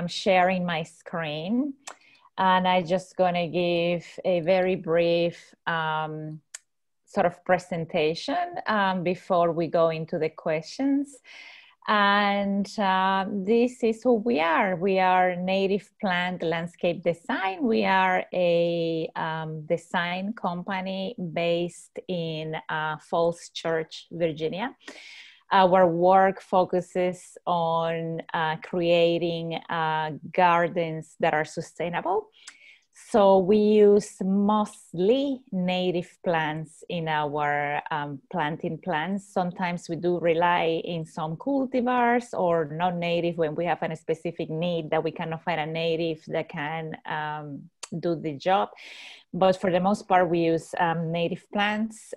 sharing my screen, and I'm just going to give a very brief sort of presentation before we go into the questions. And this is who we are. We are Native Plant Landscape Design. We are a design company based in Falls Church, Virginia. Our work focuses on creating gardens that are sustainable. So we use mostly native plants in our planting plants. Sometimes we do rely in some cultivars or non-native when we have a specific need that we cannot find a native that can do the job. But for the most part, we use native plants.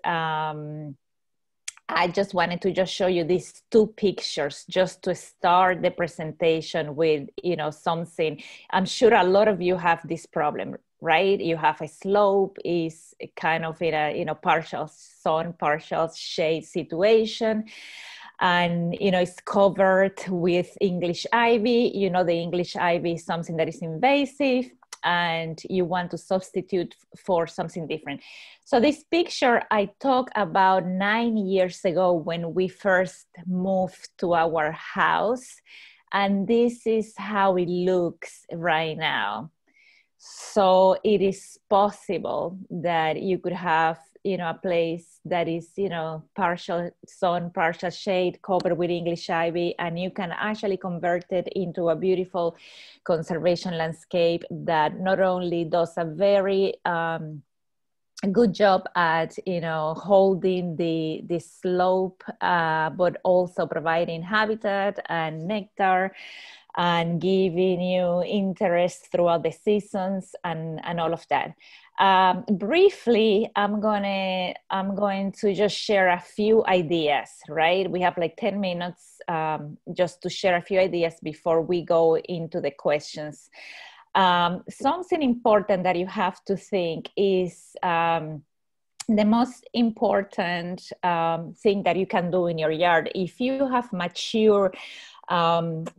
I just wanted to just show you these two pictures just to start the presentation with, you know, something. I'm sure a lot of you have this problem, right? You have a slope is kind of in a, you know, partial sun, partial shade situation. And, you know, it's covered with English ivy. You know, the English ivy is something that is invasive, and you want to substitute for something different. So this picture I talked about 9 years ago when we first moved to our house, and this is how it looks right now. So it is possible that you could have, you know, a place that is, you know, partial sun, partial shade, covered with English ivy, and you can actually convert it into a beautiful conservation landscape that not only does a very good job at, you know, holding the slope, but also providing habitat and nectar, and giving you interest throughout the seasons and all of that. Briefly, I'm going to just share a few ideas, right? We have like 10 minutes just to share a few ideas before we go into the questions. Something important that you have to think is the most important thing that you can do in your yard. If you have mature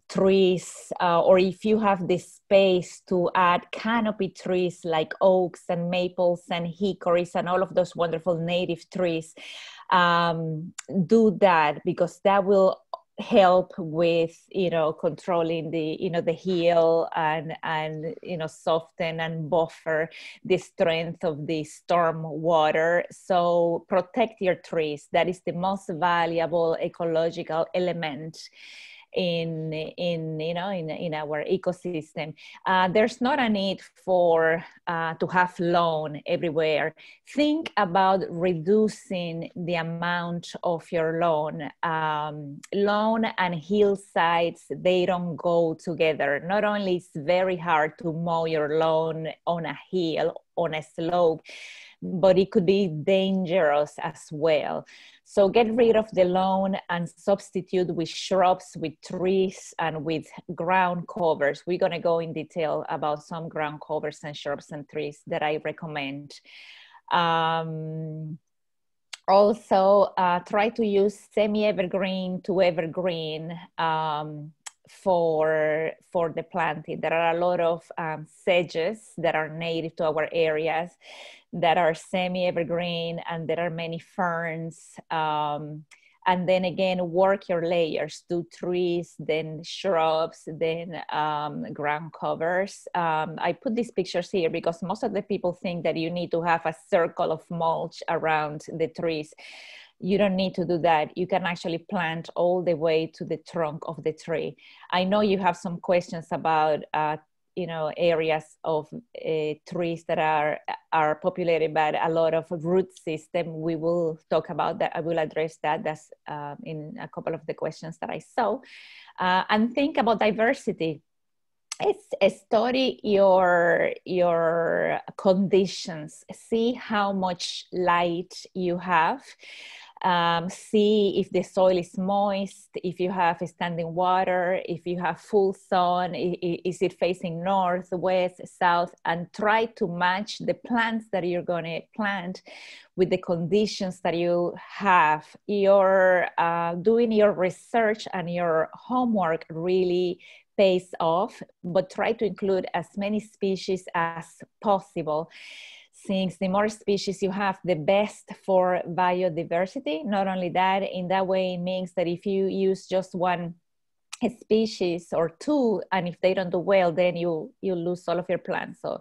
trees, or if you have the space to add canopy trees like oaks and maples and hickories and all of those wonderful native trees, do that, because that will help with, you know, controlling the, you know, the heel and you know, soften and buffer the strength of the storm water. So protect your trees. That is the most valuable ecological element in you know, in our ecosystem. There's not a need for to have lawn everywhere. Think about reducing the amount of your lawn. Lawn and hillsides, they don't go together. Not only is it very hard to mow your lawn on a hill, on a slope, but it could be dangerous as well. So get rid of the lawn and substitute with shrubs, with trees, and with ground covers. We're gonna go in detail about some ground covers and shrubs and trees that I recommend. Also, try to use semi-evergreen to evergreen for the planting. There are a lot of sedges that are native to our areas that are semi-evergreen, and there are many ferns. And then again, work your layers, do trees, then shrubs, then ground covers. I put these pictures here because most of the people think that you need to have a circle of mulch around the trees. You don't need to do that. You can actually plant all the way to the trunk of the tree. I know you have some questions about you know, areas of trees that are populated by a lot of root system. We will talk about that. I will address that. That's in a couple of the questions that I saw. And think about diversity. Study your conditions. See how much light you have. See if the soil is moist, if you have standing water, if you have full sun, is it facing north, west, south, and try to match the plants that you're going to plant with the conditions that you have. You're doing your research and your homework really space off, but try to include as many species as possible, since the more species you have, the best for biodiversity. Not only that, in that way, it means that if you use just one species or two, and if they don't do well, then you lose all of your plants. So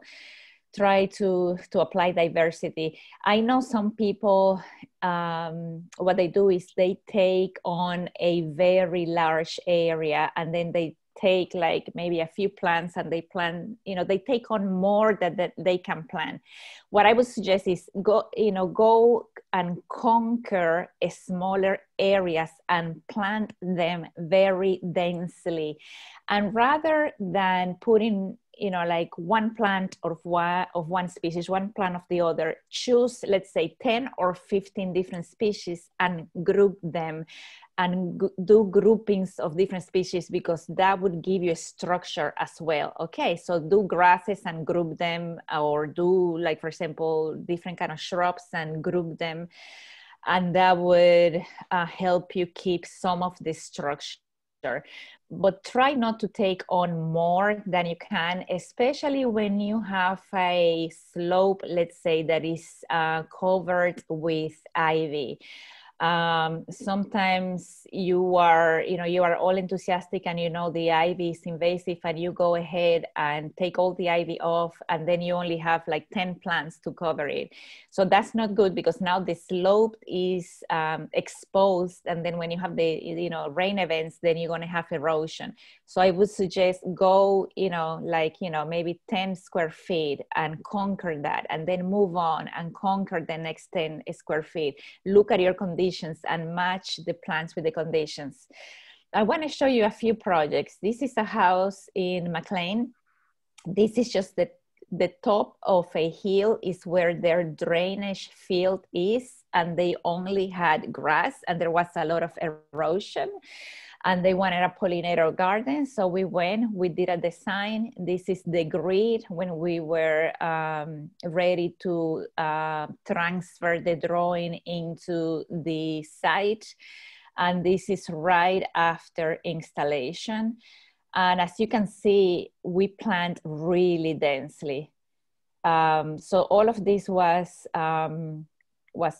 try to apply diversity. I know some people, what they do is they take on a very large area, and then they take like maybe a few plants and they plant, you know, they take on more that they can plant. What I would suggest is go and conquer smaller areas and plant them very densely. And rather than putting, you know, like one plant of one species, one plant of the other, choose, let's say 10 or 15 different species and group them, and do groupings of different species, because that would give you a structure as well. Okay, so do grasses and group them, or do, like, for example, different kind of shrubs and group them. And that would help you keep some of the structure. But try not to take on more than you can, especially when you have a slope, let's say, that is covered with ivy. Sometimes you are all enthusiastic and you know the ivy is invasive, and you go ahead and take all the ivy off, and then you only have like 10 plants to cover it. So that's not good, because now the slope is exposed, and then when you have the, you know, rain events, then you're going to have erosion. So I would suggest go, you know, like, you know, maybe 10 square feet and conquer that, and then move on and conquer the next 10 square feet. Look at your conditions and match the plants with the conditions. I want to show you a few projects. This is a house in McLean. This is just the top of a hill is where their drainage field is, and they only had grass, and there was a lot of erosion, and they wanted a pollinator garden. So we did a design. This is the grid when we were ready to transfer the drawing into the site. And this is right after installation. And as you can see, we plant really densely. So all of this was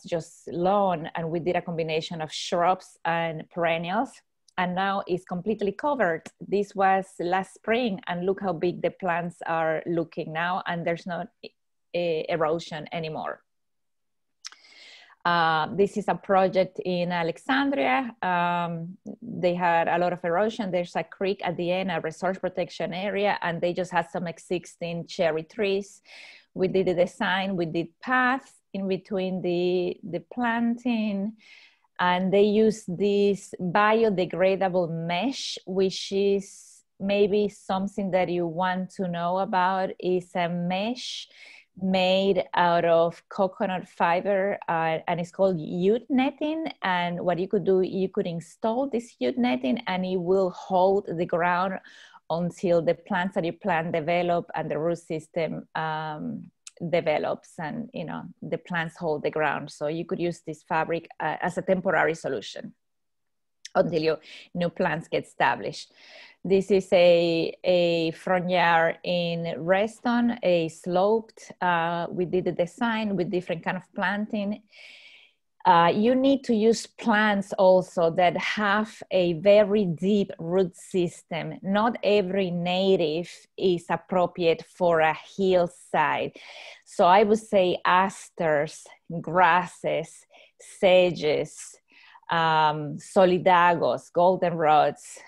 just lawn, and we did a combination of shrubs and perennials. And now it's completely covered. This was last spring, and look how big the plants are looking now, and there's no erosion anymore. This is a project in Alexandria. They had a lot of erosion. There's a creek at the end, a resource protection area, and they just had some existing cherry trees. We did the design, we did paths in between the planting. And they use this biodegradable mesh, which is maybe something that you want to know about. Is a mesh made out of coconut fiber, and it's called jute netting. And what you could do, you could install this jute netting, and it will hold the ground until the plants that you plant develop and the root system develops, and, you know, the plants hold the ground. So you could use this fabric as a temporary solution until your new plants get established. This is a front yard in Reston, a sloped. We did the design with different kind of planting. You need to use plants also that have a very deep root system. Not every native is appropriate for a hillside. So I would say asters, grasses, sages, solidagos, goldenrods,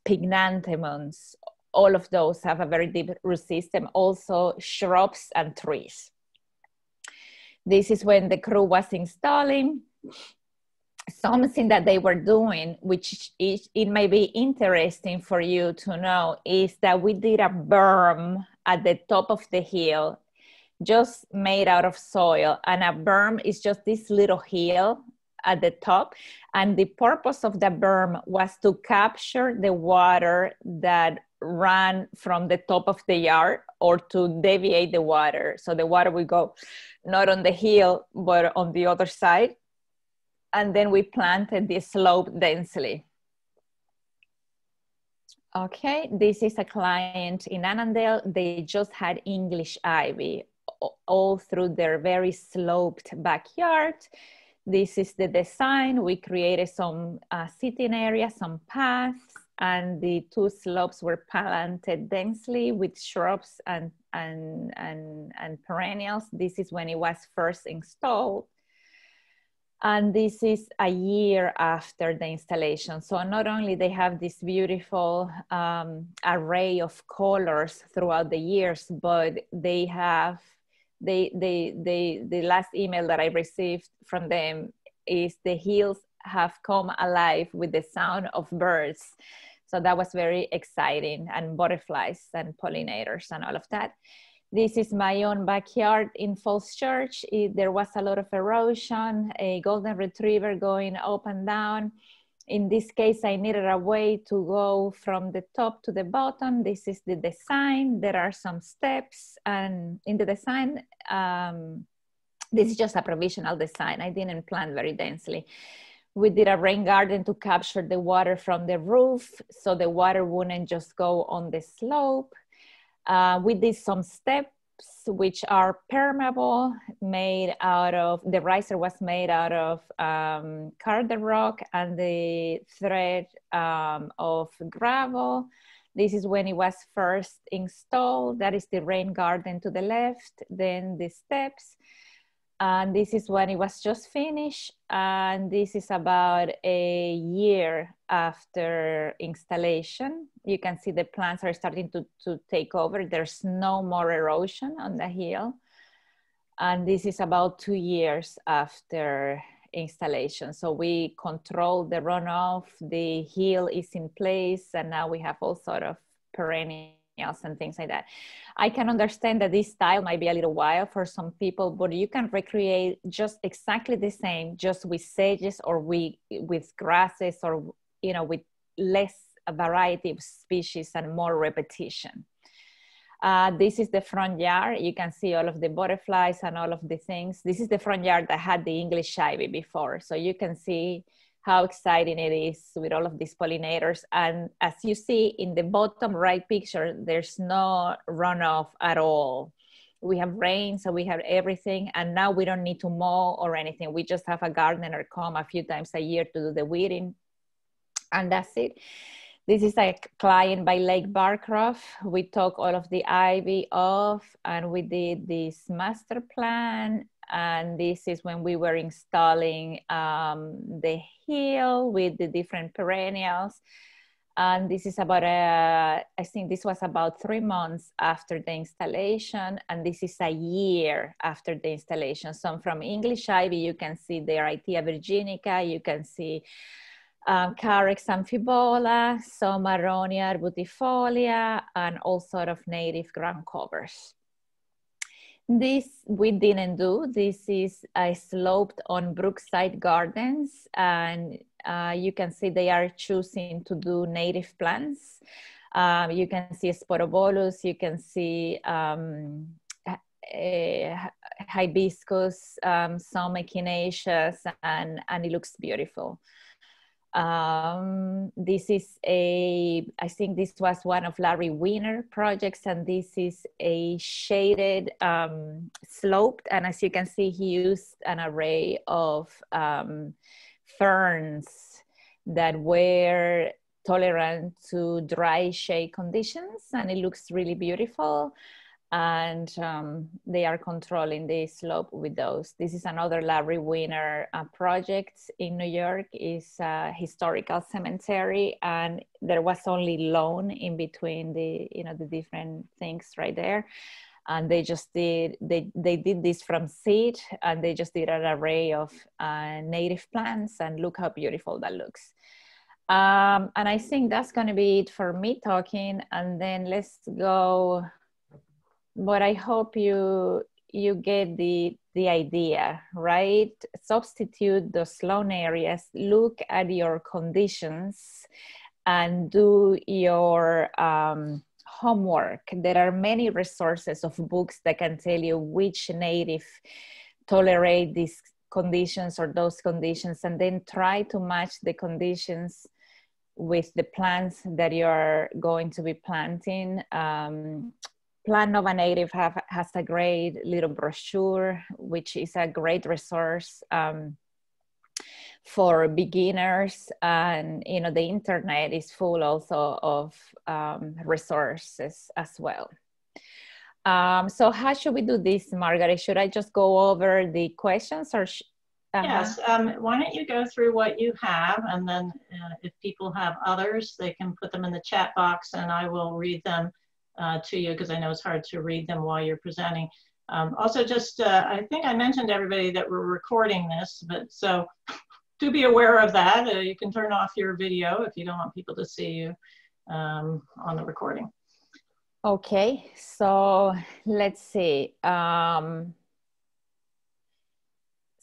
pygnanthemums, all of those have a very deep root system. Also shrubs and trees. This is when the crew was installing. Something that they were doing, which it may be interesting for you to know, is that we did a berm at the top of the hill, just made out of soil. And a berm is just this little hill at the top. And the purpose of the berm was to capture the water that ran from the top of the yard, or to deviate the water. So the water would go not on the hill, but on the other side. And then we planted the slope densely. Okay, this is a client in Annandale. They just had English ivy all through their very sloped backyard. This is the design. We created some sitting areas, some paths, and the two slopes were planted densely with shrubs and perennials. This is when it was first installed. And this is a year after the installation. So not only they have this beautiful array of colors throughout the years, but they have, the last email that I received from them is the hills have come alive with the sound of birds. So that was very exciting, and butterflies and pollinators and all of that. This is my own backyard in Falls Church. There was a lot of erosion, a golden retriever going up and down. In this case, I needed a way to go from the top to the bottom. This is the design. There are some steps, and in the design, this is just a provisional design. I didn't plant very densely. We did a rain garden to capture the water from the roof, so the water wouldn't just go on the slope. We did some steps which are permeable, made out of, the riser was made out of Carder rock and the thread of gravel. This is when it was first installed. That is the rain garden to the left, then the steps. And this is when it was just finished. And this is about a year after installation. You can see the plants are starting to take over. There's no more erosion on the hill. And this is about 2 years after installation. So we control the runoff, the hill is in place, and now we have all sort of perennials and things like that. I can understand that this style might be a little wild for some people, but you can recreate just exactly the same, just with sages or with grasses, or, you know, with less variety of species and more repetition. This is the front yard. You can see all of the butterflies and all of the things. This is the front yard that had the English ivy before. So you can see how exciting it is with all of these pollinators. And as you see in the bottom right picture, there's no runoff at all. We have rain, so we have everything. And now we don't need to mow or anything. We just have a gardener come a few times a year to do the weeding, and that's it. This is a client by Lake Barcroft. We took all of the ivy off and we did this master plan. And this is when we were installing the hill with the different perennials. And this is about, I think this was about 3 months after the installation. And this is a year after the installation. So from English ivy, you can see the Itea virginica, you can see Carex amphibola, some Aronia Arbutifolia, and all sort of native ground covers. This we didn't do. This is sloped on Brookside Gardens, and you can see they are choosing to do native plants. You can see Esporovolus, you can see hibiscus, some echinaceas, and it looks beautiful. This is I think this was one of Larry Wiener projects, and this is a shaded sloped, and as you can see, he used an array of ferns that were tolerant to dry shade conditions, and it looks really beautiful. And they are controlling the slope with those. This is another Larry Wiener project in New York. Is a historical cemetery, and there was only lawn in between the, you know, the different things right there. And they just did, they did this from seed, and they just did an array of native plants, and look how beautiful that looks. And I think that's gonna be it for me talking, and then let's go. But I hope you get the idea, right? Substitute those lawn areas, look at your conditions, and do your homework. There are many resources of books that can tell you which native tolerate these conditions or those conditions, and then try to match the conditions with the plants that you're going to be planting. Plant Nova Native has a great little brochure, which is a great resource for beginners. And, you know, the internet is full also of resources as well. So how should we do this, Margaret? Should I just go over the questions or? Yes, why don't you go through what you have, and then if people have others, they can put them in the chat box and I will read them to you, because I know it's hard to read them while you're presenting. Also, just I think I mentioned to everybody that we're recording this, but so do be aware of that. You can turn off your video if you don't want people to see you on the recording. Okay, so let's see.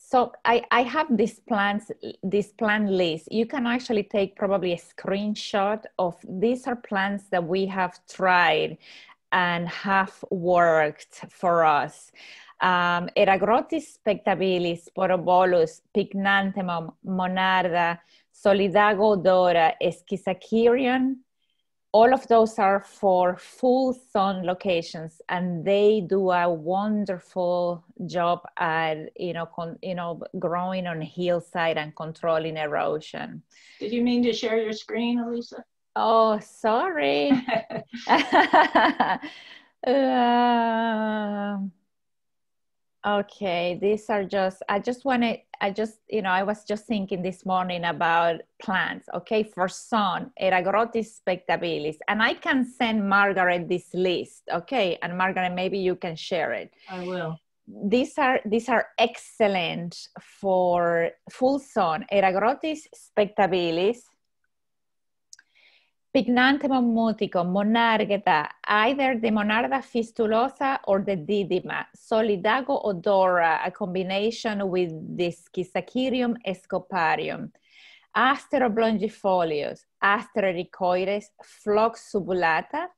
So I have this plant list. You can actually take probably a screenshot of, these are plants that we have tried and have worked for us. Eragrotis spectabilis, Esporovolus, Pycnanthemum, Monarda, Solidago odora, Schizacherion. All of those are for full sun locations, and they do a wonderful job at, growing on hillside and controlling erosion. Did you mean to share your screen, Elisa? Oh, sorry. Okay, these are just, I was just thinking this morning about plants, okay, for sun, Eragrotis spectabilis, and I can send Margaret this list, okay, and Margaret, maybe you can share it. I will. These are excellent for full sun, Eragrotis spectabilis, Pycnanthemum muticum, Monargeta, either the Monarda fistulosa or the Didima, Solidago odora, a combination with the Schizacherium escoparium, Aster oblongifolios, Aster ericoides, Phlox subulata,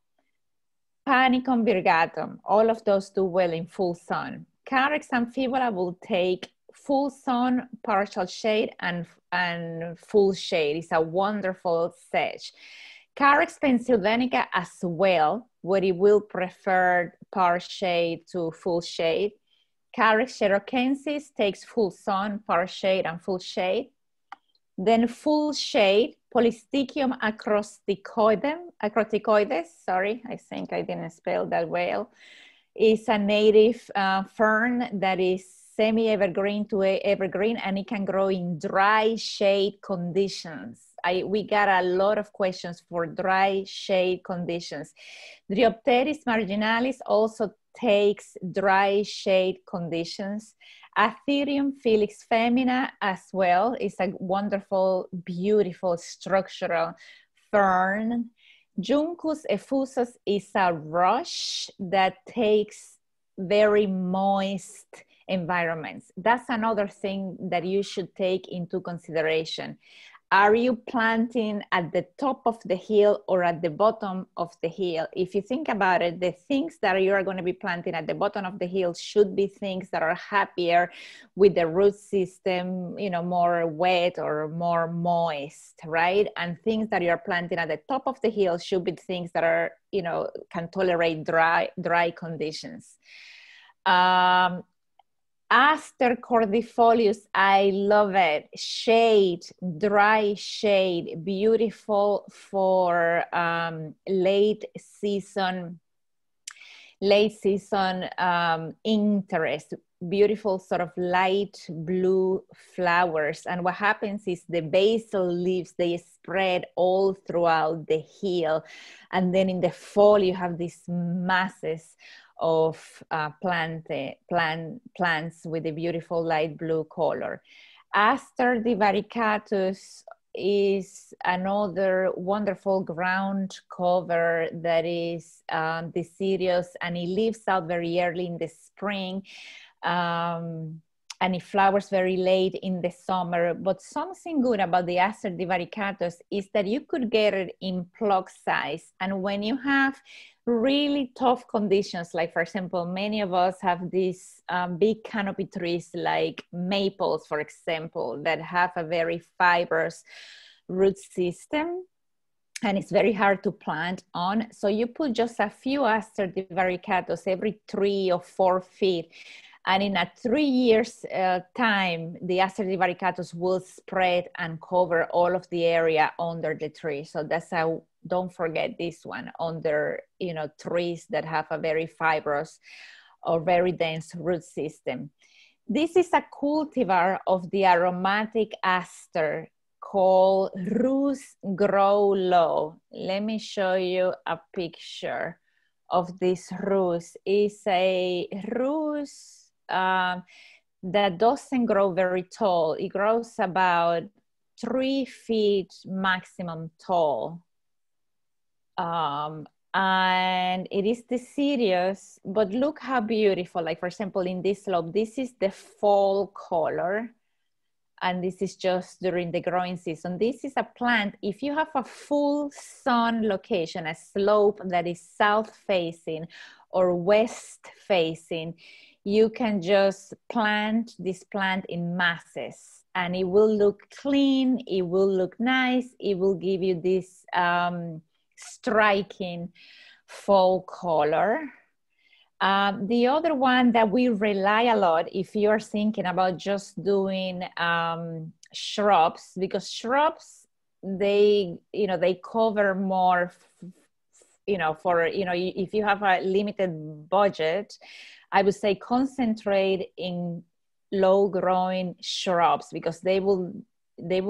Panicum Vergatum. All of those do well in full sun. Carex amphibola will take full sun, partial shade, and full shade. It's a wonderful sedge. Carex pennsylvanica as well, where it will prefer part shade to full shade. Carex cherokeensis takes full sun, part shade, and full shade. Then full shade, Polystichium acroticoides, sorry, I think I didn't spell that well, is a native fern that is semi-evergreen to evergreen, and it can grow in dry shade conditions. We got a lot of questions for dry shade conditions. Dryopteris marginalis also takes dry shade conditions. Atherium felix femina as well is a wonderful, beautiful structural fern. Junco Ephosus is a rush that takes very moist environments. That's another thing that you should take into consideration. Are you planting at the top of the hill or at the bottom of the hill? If you think about it, the things that you are going to be planting at the bottom of the hill should be things that are happier with the root system, more wet or more moist, right? And things that you're planting at the top of the hill should be things that are, can tolerate dry conditions. Aster Cordifolios, I love it. Shade, dry shade, beautiful for late season interest. Beautiful sort of light blue flowers. And what happens is the basal leaves, they spread all throughout the hill. And then in the fall, you have these masses of plants with a beautiful light blue color. Aster divaricatus is another wonderful ground cover that is deciduous, and it leaves out very early in the spring, and it flowers very late in the summer. But something good about the Aster divaricatus is that you could get it in plug size, and when you have really tough conditions, like for example, many of us have these big canopy trees like maples, for example, that have a very fibrous root system. and it's very hard to plant on. So you put just a few Aster divaricatus every 3 or 4 feet. And in a 3 years time, the Aster divaricatus will spread and cover all of the area under the tree. So that's how, don't forget this one, under, you know, trees that have a very fibrous or very dense root system. This is a cultivar of the aromatic aster called Rose Grow Low. Let me show you a picture of this rose. It's a rose that doesn't grow very tall. It grows about 3 feet maximum tall. And it is deciduous, but look how beautiful. Like, for example, in this slope, this is the fall color. And this is just during the growing season. This is a plant, if you have a full sun location, a slope that is south facing or west facing, you can just plant this plant in masses and it will look clean, it will look nice, it will give you this striking fall color. The other one that we rely a lot, if you're thinking about just doing shrubs, because shrubs, they, you know, they cover more, you know, for, you know, if you have a limited budget, I would say concentrate in low growing shrubs, because they will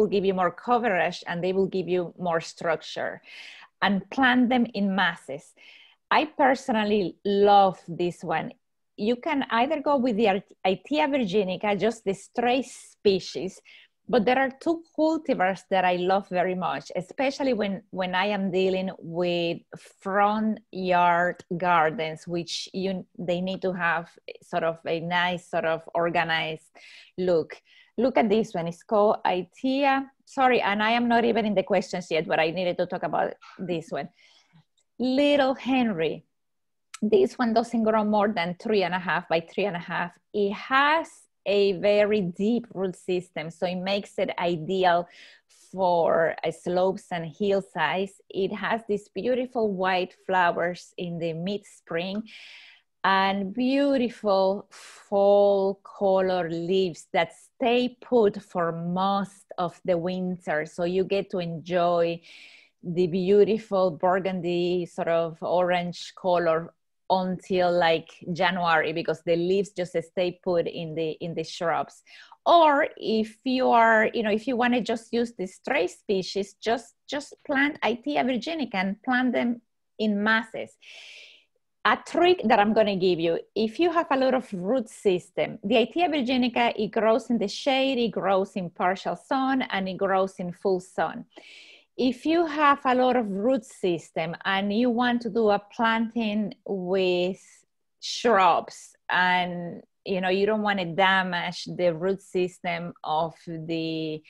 give you more coverage and they will give you more structure, and plant them in masses. I personally love this one. You can either go with the Itea virginica, just the straight species, but there are 2 cultivars that I love very much, especially when I am dealing with front yard gardens, which they need to have sort of a nice, sort of organized look. Look at this one, it's called Itea. Sorry, and I am not even in the questions yet, but I needed to talk about this one. Little Henry. This one doesn't grow more than 3.5 by 3.5. It has a very deep root system, so it makes it ideal for slopes and hillsides. It has these beautiful white flowers in the mid-spring and beautiful fall color leaves that stay put for most of the winter. So you get to enjoy the beautiful burgundy sort of orange color until like January, because the leaves just stay put in the shrubs. Or if you are, you know, if you want to just use the stray species, just plant Itea virginica and plant them in masses. A trick that I'm going to give you, if you have a lot of root system, the Itea virginica, it grows in the shade, it grows in partial sun, and it grows in full sun. If you have a lot of root system and you want to do a planting with shrubs, and you know, you don't want to damage the root system of the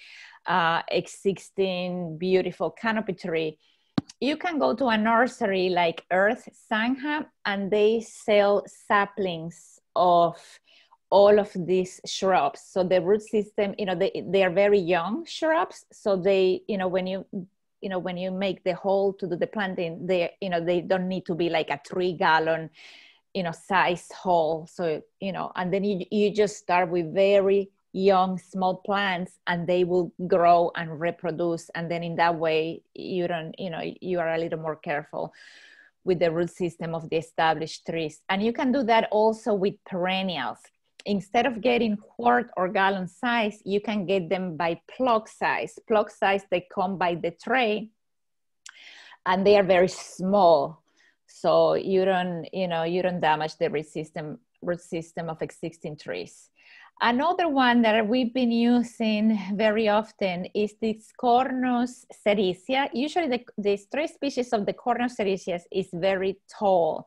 existing beautiful canopy tree, you can go to a nursery like Earth Sangha, and they sell saplings of all of these shrubs. So the root system, you know, they are very young shrubs. So they, you know, when you make the hole to do the planting, they, you know, they don't need to be like a 3-gallon, you know, size hole. So, you know, and then you just start with very young, small plants, and they will grow and reproduce. And then in that way, you don't, you know, you are a little more careful with the root system of the established trees. And you can do that also with perennials. Instead of getting quart or gallon size, you can get them by plug size. Plug size, they come by the tray, and they are very small. So you don't, you know, you don't damage the root system of existing trees. Another one that we've been using very often is this Cornus Ceresia. Usually the stray species of the Cornus Ceresia is very tall.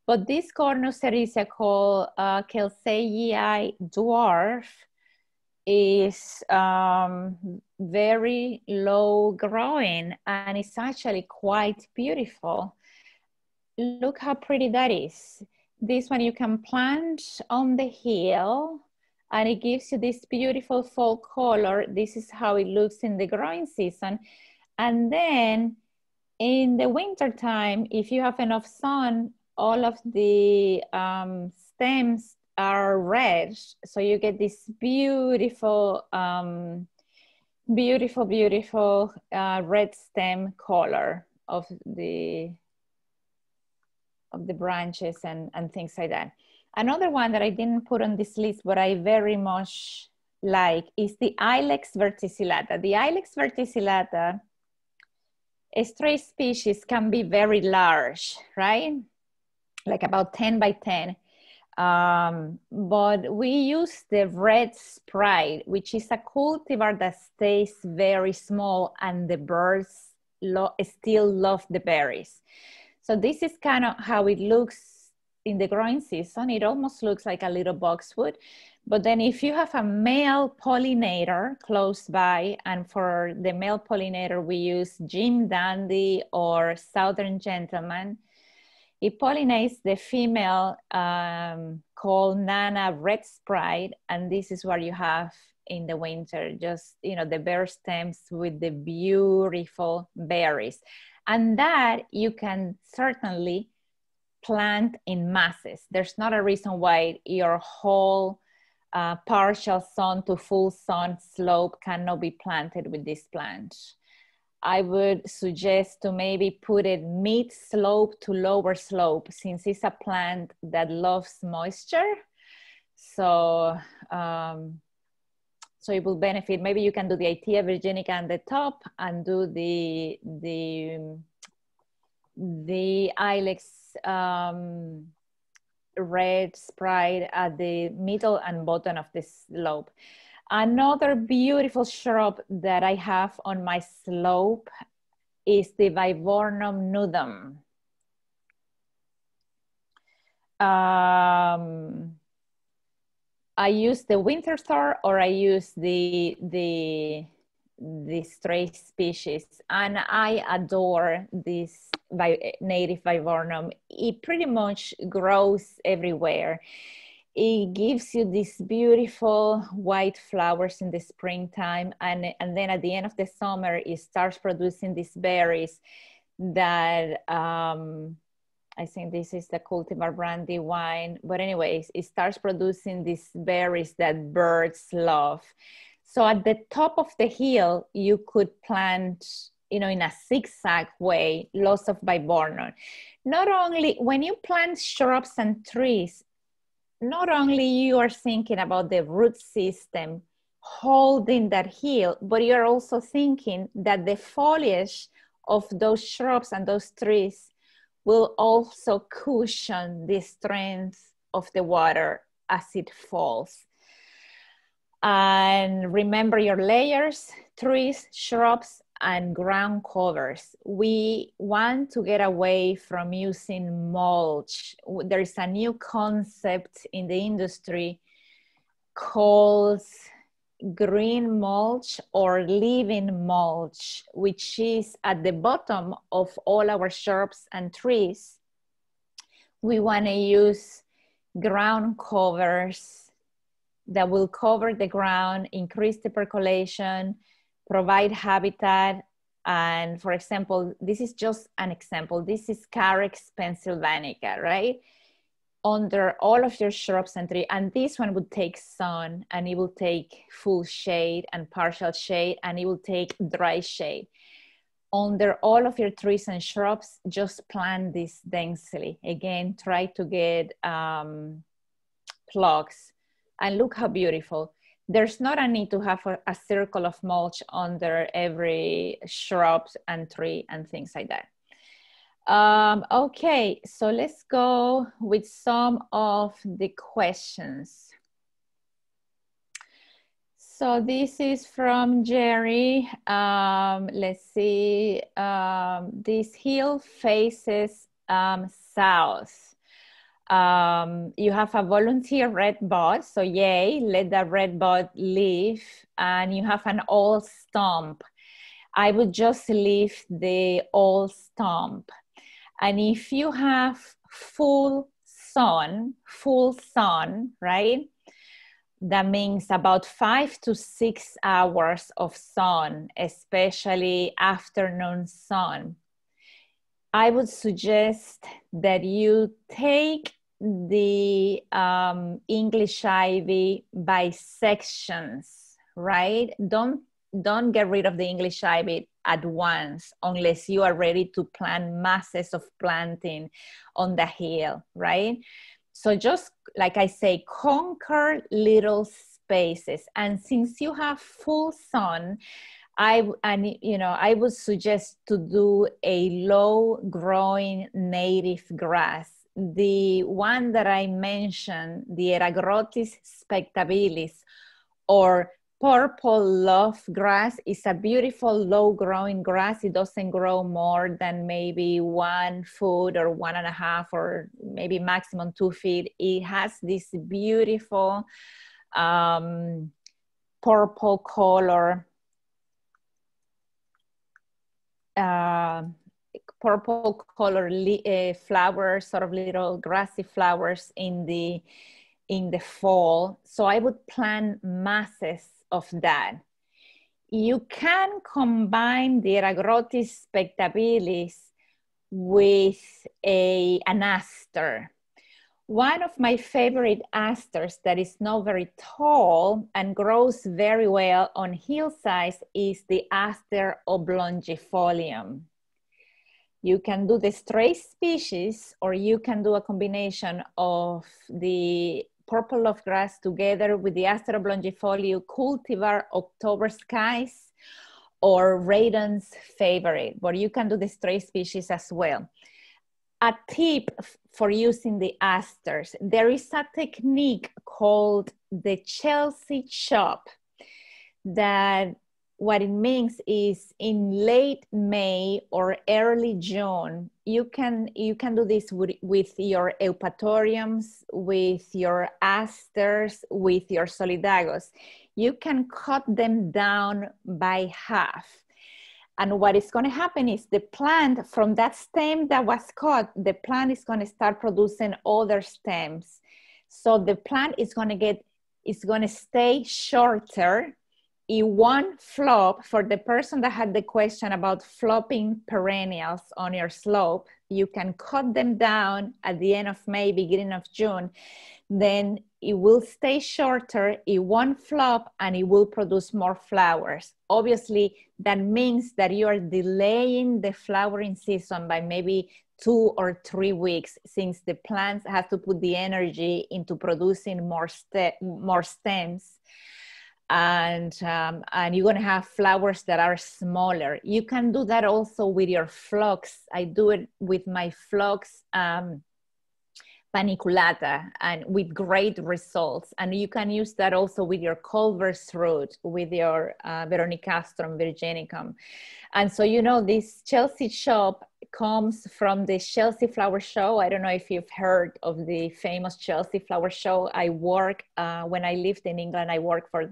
But this Cornus Ceresia called Kelseyii dwarf is very low growing, and it's actually quite beautiful. Look how pretty that is. This one you can plant on the hill, and it gives you this beautiful fall color. This is how it looks in the growing season. And then In the winter time, if you have enough sun, all of the stems are red, so you get this beautiful, beautiful red stem color of the branches and things like that. Another one that I didn't put on this list, but I very much like, is the Ilex Verticillata. The Ilex Verticillata, stray species can be very large, right? Like about 10 by 10. But we use the red sprite, which is a cultivar that stays very small and the birds still love the berries. So this is kind of how it looks in the growing season. It almost looks like a little boxwood. But then if you have a male pollinator close by, and for the male pollinator, we use Jim Dandy or Southern Gentleman, it pollinates the female called Nana Red Sprite, and this is what you have in the winter, just, you know, the bare stems with the beautiful berries. And that you can certainly plant in masses. There's not a reason why your whole partial sun to full sun slope cannot be planted with this plant. I would suggest to maybe put it mid slope to lower slope, since it's a plant that loves moisture. So, so it will benefit. Maybe you can do the Itea virginica on the top and do the Ilex red sprite at the middle and bottom of the slope. Another beautiful shrub that I have on my slope is the Viburnum nudum. I use the winter star, or I use the stray species, and I adore this native Viburnum. It pretty much grows everywhere. It gives you these beautiful white flowers in the springtime, and then at the end of the summer, it starts producing these berries that I think this is the cultivar Brandywine, but anyways, it starts producing these berries that birds love. So at the top of the hill, you could plant, you know, in a zigzag way, lots of Viburnum. Not only, when you plant shrubs and trees, not only you are thinking about the root system holding that hill, but you're also thinking that the foliage of those shrubs and those trees will also cushion the strength of the water as it falls. And remember your layers: trees, shrubs, and ground covers. We want to get away from using mulch. There is a new concept in the industry called green mulch or living mulch, which is at the bottom of all our shrubs and trees. We want to use ground covers that will cover the ground, increase the percolation, provide habitat. And for example, this is just an example. This is Carex pennsylvanica, right? Under all of your shrubs and trees, and this one would take sun, and it will take full shade and partial shade, and it will take dry shade. Under all of your trees and shrubs, just plant this densely. Again, try to get plugs, and look how beautiful. There's not a need to have a circle of mulch under every shrub and tree and things like that. Okay, so let's go with some of the questions. So this is from Jerry. Let's see. This hill faces south. You have a volunteer red bud, so yay, let that red bud live. And you have an old stump. I would just leave the old stump. And if you have full sun, right? That means about 5 to 6 hours of sun, especially afternoon sun. I would suggest that you take the English ivy by sections, right? Don't get rid of the English ivy at once unless you are ready to plant masses of planting on the hill, right? So just like I say, conquer little spaces. And since you have full sun, I would suggest to do a low growing native grass. The one that I mentioned, the Eragrotis spectabilis, or purple love grass, is a beautiful low growing grass. It doesn't grow more than maybe 1 foot or 1.5, or maybe maximum 2 feet. It has this beautiful purple color, flowers, sort of little grassy flowers in the fall. So I would plant masses of that. You can combine the Eragrotis spectabilis with an aster. One of my favorite asters that is not very tall and grows very well on hillsides is the Aster oblongifolium. You can do the stray species, or you can do a combination of the purple love grass together with the Aster oblongifolium cultivar October skies, or Radon's favorite, but you can do the stray species as well. A tip for using the asters: there is a technique called the Chelsea chop, that what it means is in late May or early June, you can do this with your Edupatoriums, with your asters, with your solidagos. You can cut them down by half. And what is going to happen is the plant, from that stem that was cut, the plant is going to start producing other stems. So the plant is going to stay shorter. It won't flop. For the person that had the question about flopping perennials on your slope, you can cut them down at the end of May, beginning of June. Then it will stay shorter, it won't flop, and it will produce more flowers. Obviously, that means that you are delaying the flowering season by maybe 2 or 3 weeks, since the plants have to put the energy into producing more stems. And you're going to have flowers that are smaller. You can do that also with your phlox. I do it with my phlox paniculata, and with great results. And you can use that also with your Culver's root, with your Veronicastrum virginicum. And so, this Chelsea chop comes from the Chelsea Flower Show. I don't know if you've heard of the famous Chelsea Flower Show. I work, when I lived in England, I worked for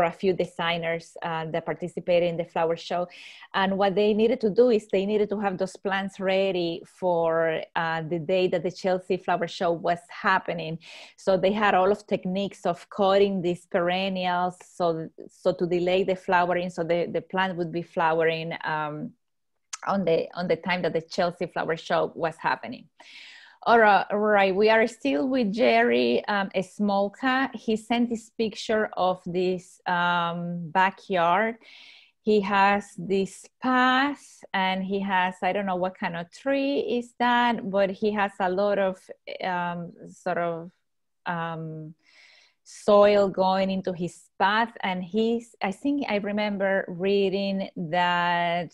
a few designers that participated in the flower show. And what they needed to do is they needed to have those plants ready for the day that the Chelsea Flower Show was happening. So they had all of techniques of cutting these perennials, so to delay the flowering, so the plant would be flowering on the time that the Chelsea Flower Show was happening. All right, we are still with Jerry Smolka. He sent this picture of this backyard. He has this path, and he has, I don't know what kind of tree is that, but he has a lot of soil going into his path. And I think I remember reading that,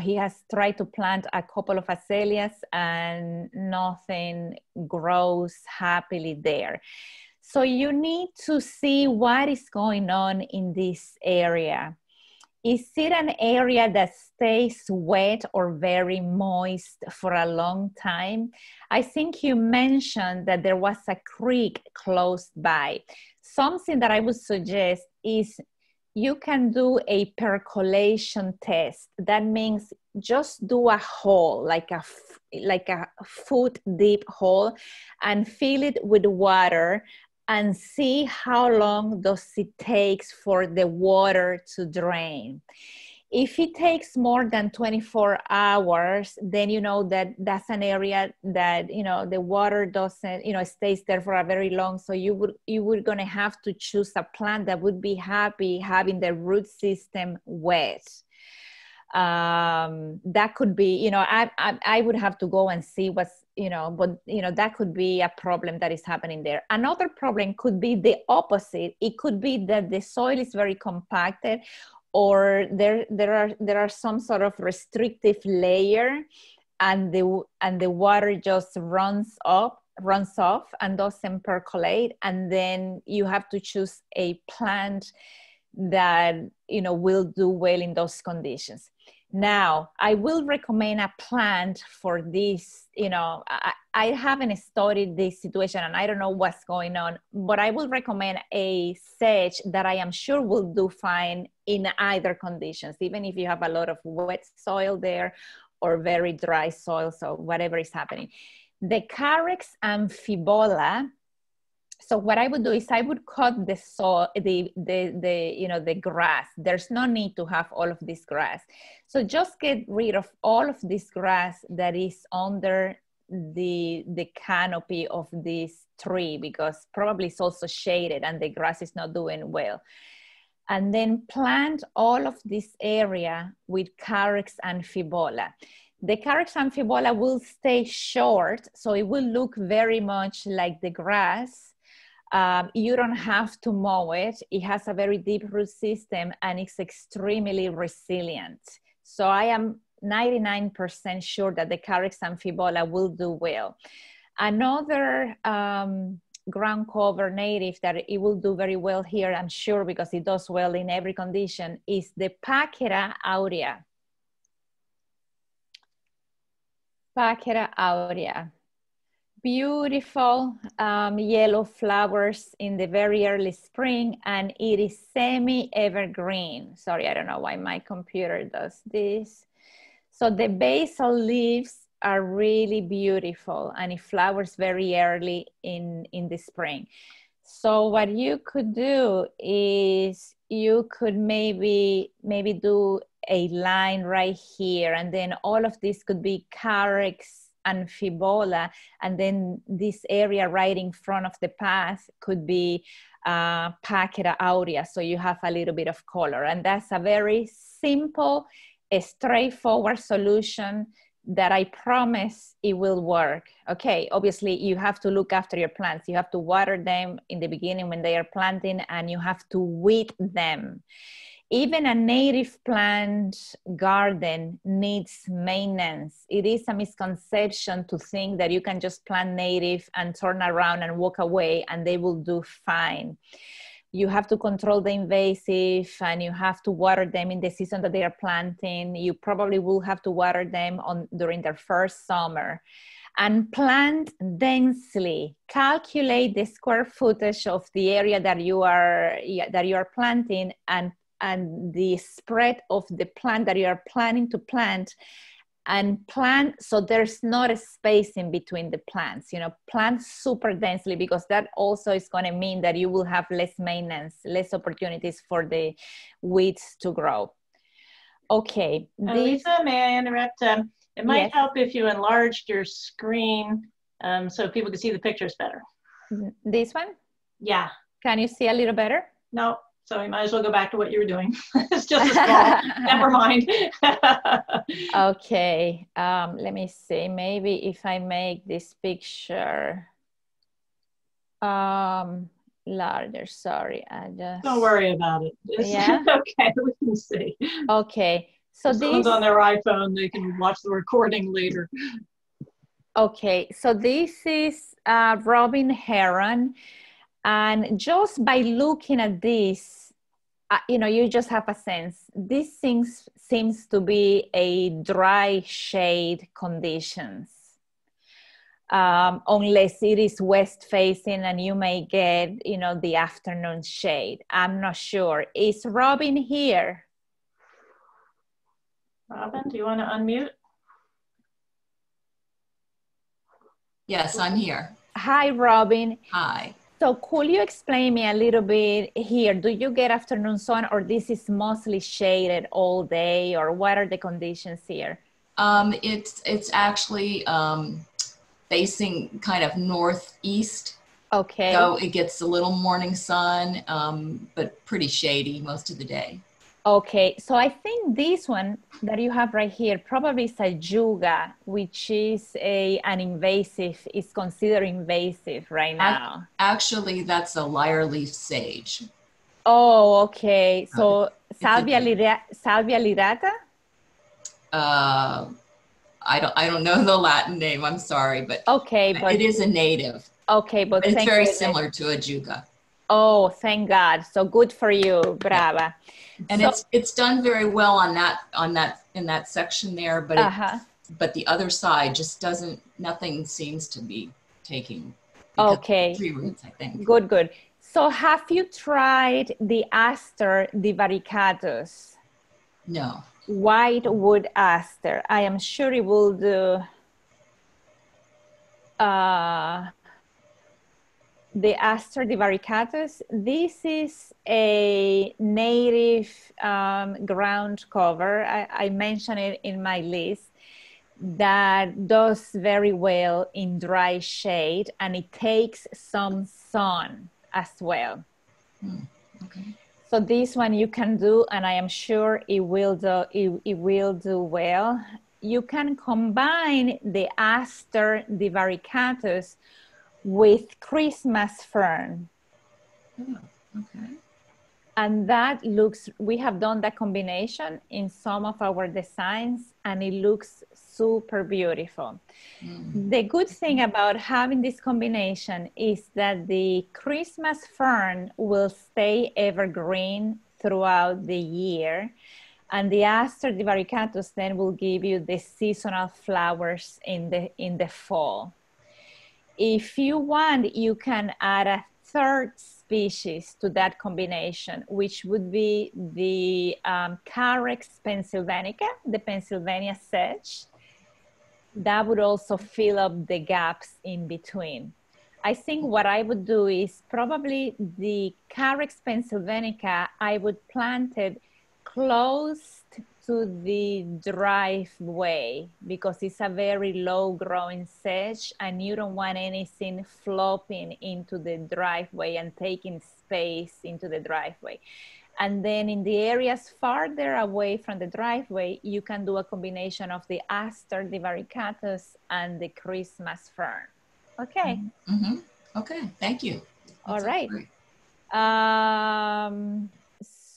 he has tried to plant a couple of azaleas and nothing grows happily there. So you need to see what is going on in this area. Is it an area that stays wet or very moist for a long time? I think you mentioned that there was a creek close by. Something that I would suggest is you can do a percolation test. That means just do a hole, like a foot deep hole, and fill it with water, and see how long does it take for the water to drain. If it takes more than 24 hours, then you know that that's an area that, you know, the water doesn't, you know, stays there for a very long. So you would gonna have to choose a plant that would be happy having the root system wet. That could be, you know, I would have to go and see what's, you know, but you know, that could be a problem that is happening there. Another problem could be the opposite. It could be that the soil is very compacted, or there are some sort of restrictive layer, and the water just runs off and doesn't percolate, and then you have to choose a plant that, you know, will do well in those conditions. Now, I will recommend a plant for this. You know, I haven't studied this situation and I don't know what's going on, but I will recommend a sedge that I am sure will do fine in either conditions, even if you have a lot of wet soil there or very dry soil, so whatever is happening. The Carex amphibola. So what I would do is I would cut the soil, you know, the grass. There's no need to have all of this grass. So just get rid of all of this grass that is under the canopy of this tree, because probably it's also shaded and the grass is not doing well. And then plant all of this area with Carex amphibola. The Carex amphibola will stay short, so it will look very much like the grass. You don't have to mow it. It has a very deep root system and it's extremely resilient. So I am 99% sure that the Carex amphibola will do well. Another ground cover native that it will do very well here, I'm sure, because it does well in every condition, is the Pacquira Aurea. Pacquira Aurea. Beautiful yellow flowers in the very early spring, and it is semi-evergreen. Sorry, I don't know why my computer does this. So the basal leaves are really beautiful and it flowers very early in the spring. So what you could do is you could maybe do a line right here, and then all of this could be Carex amphibola, and then this area right in front of the path could be Pacquira Aurea, so you have a little bit of color. And that's a very simple, straightforward solution that I promise it will work. Okay, obviously you have to look after your plants. You have to water them in the beginning when they are planting, and you have to weed them. Even a native plant garden needs maintenance. It is a misconception to think that you can just plant native and turn around and walk away and they will do fine. You have to control the invasive, and you have to water them in the season that they are planting. You probably will have to water them during their first summer. And plant densely. Calculate the square footage of the area that you are planting, and the spread of the plant that you are planning to plant, and plant so there's not a space in between the plants. You know, plant super densely, because that also is going to mean that you will have less maintenance, less opportunities for the weeds to grow. Okay. Lisa, may I interrupt? It might help if you enlarged your screen so people can see the pictures better. This one? Yeah. Can you see a little better? No. So you might as well go back to what you were doing. It's just a small, never mind. Okay, let me see. Maybe if I make this picture larger, sorry. Don't worry about it. Yeah? Okay, we can see. Okay, so if someone's on their iPhone, they can watch the recording later. Okay, so this is Robin Heron. And just by looking at this, you know, you just have a sense. This seems to be a dry shade conditions. Unless it is west facing and you may get, you know, the afternoon shade. I'm not sure. Is Robin here? Robin, do you want to unmute? Yes, I'm here. Hi, Robin. Hi. So could you explain me a little bit here? Do you get afternoon sun, or this is mostly shaded all day, or what are the conditions here? It's actually facing kind of northeast. Okay. So it gets a little morning sun, but pretty shady most of the day. Okay, so I think this one that you have right here probably is a juga, which is an invasive, is considered invasive right now. Actually, that's a lyre leaf sage. Oh, okay. So Salvia lirata? I don't know the Latin name, I'm sorry, but okay, but it is a native. Okay, but it's very similar to a juga. Oh, thank God. So good for you. Brava. Yeah. And so, it's done very well on that in that section there, but but the other side just doesn't, nothing seems to be taking tree roots, I think. Good. So have you tried the Aster divaricatus? No. White wood aster. I am sure it will do. The Aster divaricatus. This is a native ground cover. I mentioned it in my list, that does very well in dry shade, and it takes some sun as well. Okay. So this one you can do, and I am sure it will do well. You can combine the Aster divaricatus with Christmas fern. Oh, okay. And that looks, we have done that combination in some of our designs, and it looks super beautiful. The good thing about having this combination is that the Christmas fern will stay evergreen throughout the year, and the Aster divaricatus then will give you the seasonal flowers in the fall. If you want, you can add a third species to that combination, which would be the Carex pennsylvanica, the Pennsylvania sedge. That would also fill up the gaps in between. I think what I would do is probably the Carex pennsylvanica, I would plant it close to the driveway, because it's a very low growing sedge, and you don't want anything flopping into the driveway and taking space into the driveway. And then in the areas farther away from the driveway, you can do a combination of the Aster divaricatus and the Christmas fern. Okay. Mm-hmm. Okay, thank you. All right.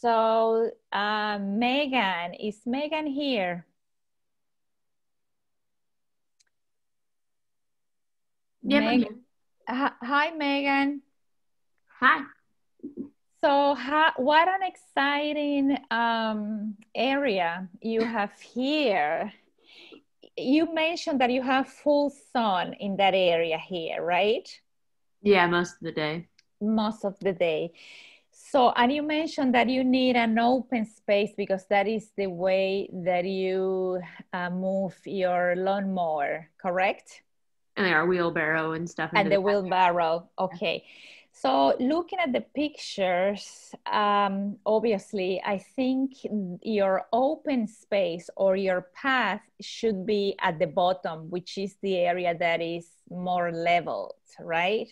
So Megan, is Megan here? Yeah. Hi, Megan. Hi. So what an exciting area you have here. You mentioned that you have full sun in that area here, right? Yeah, most of the day. Most of the day. So, and you mentioned that you need an open space because that is the way that you move your lawnmower, correct? And our wheelbarrow and stuff. And the wheelbarrow, okay. So looking at the pictures, obviously, I think your open space or your path should be at the bottom, which is the area that is more leveled, right?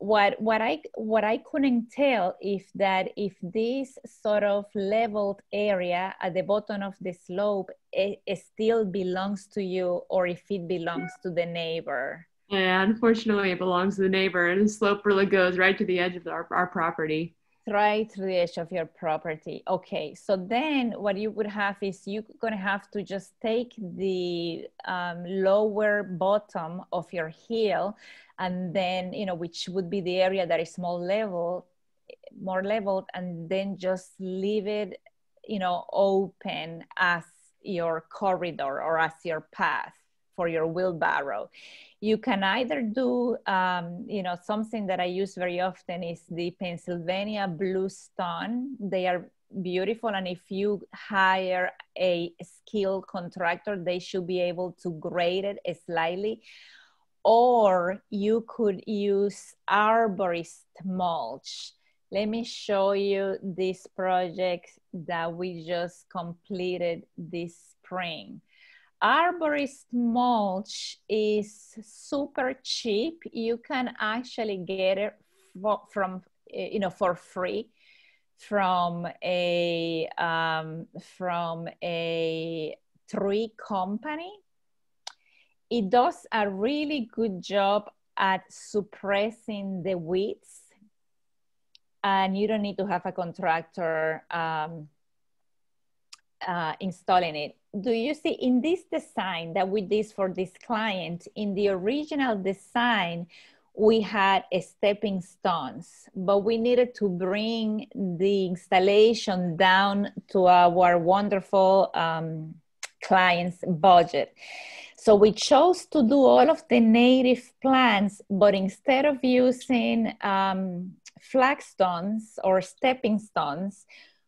What I couldn't tell if this sort of leveled area at the bottom of the slope it still belongs to you, or if it belongs to the neighbor. Yeah, unfortunately, it belongs to the neighbor, and the slope really goes right to the edge of our property. Right to the edge of your property. Okay, so then what you would have is you're going to have to just take the lower bottom of your hill, and then, you know, which would be the area that is more leveled, and then just leave it, you know, open as your corridor or as your path for your wheelbarrow. You can either do, you know, something that I use very often is the Pennsylvania bluestone. They are beautiful, and if you hire a skilled contractor, they should be able to grade it slightly. or you could use arborist mulch. Let me show you this project that we just completed this spring. Arborist mulch is super cheap. You can actually get it from for free from a tree company. It does a really good job at suppressing the weeds, and you don't need to have a contractor installing it. Do you see in this design that we did for this client, in the original design, we had stepping stones, but we needed to bring the installation down to our wonderful client's budget. So we chose to do all of the native plants, but instead of using flagstones or stepping stones,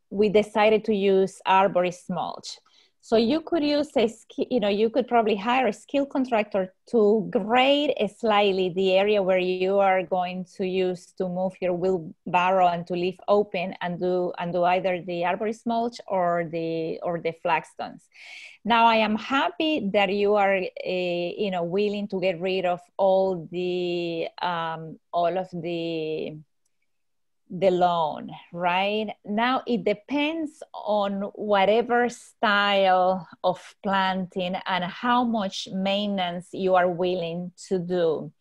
we decided to use arborist mulch. So you could use you could probably hire a skilled contractor to grade slightly the area where you are going to use to move your wheelbarrow and to leave open and do either the arborist mulch or the flagstones. Now I am happy that you are willing to get rid of all of the lawn, right? Now it depends on whatever style of planting and how much maintenance you are willing to do.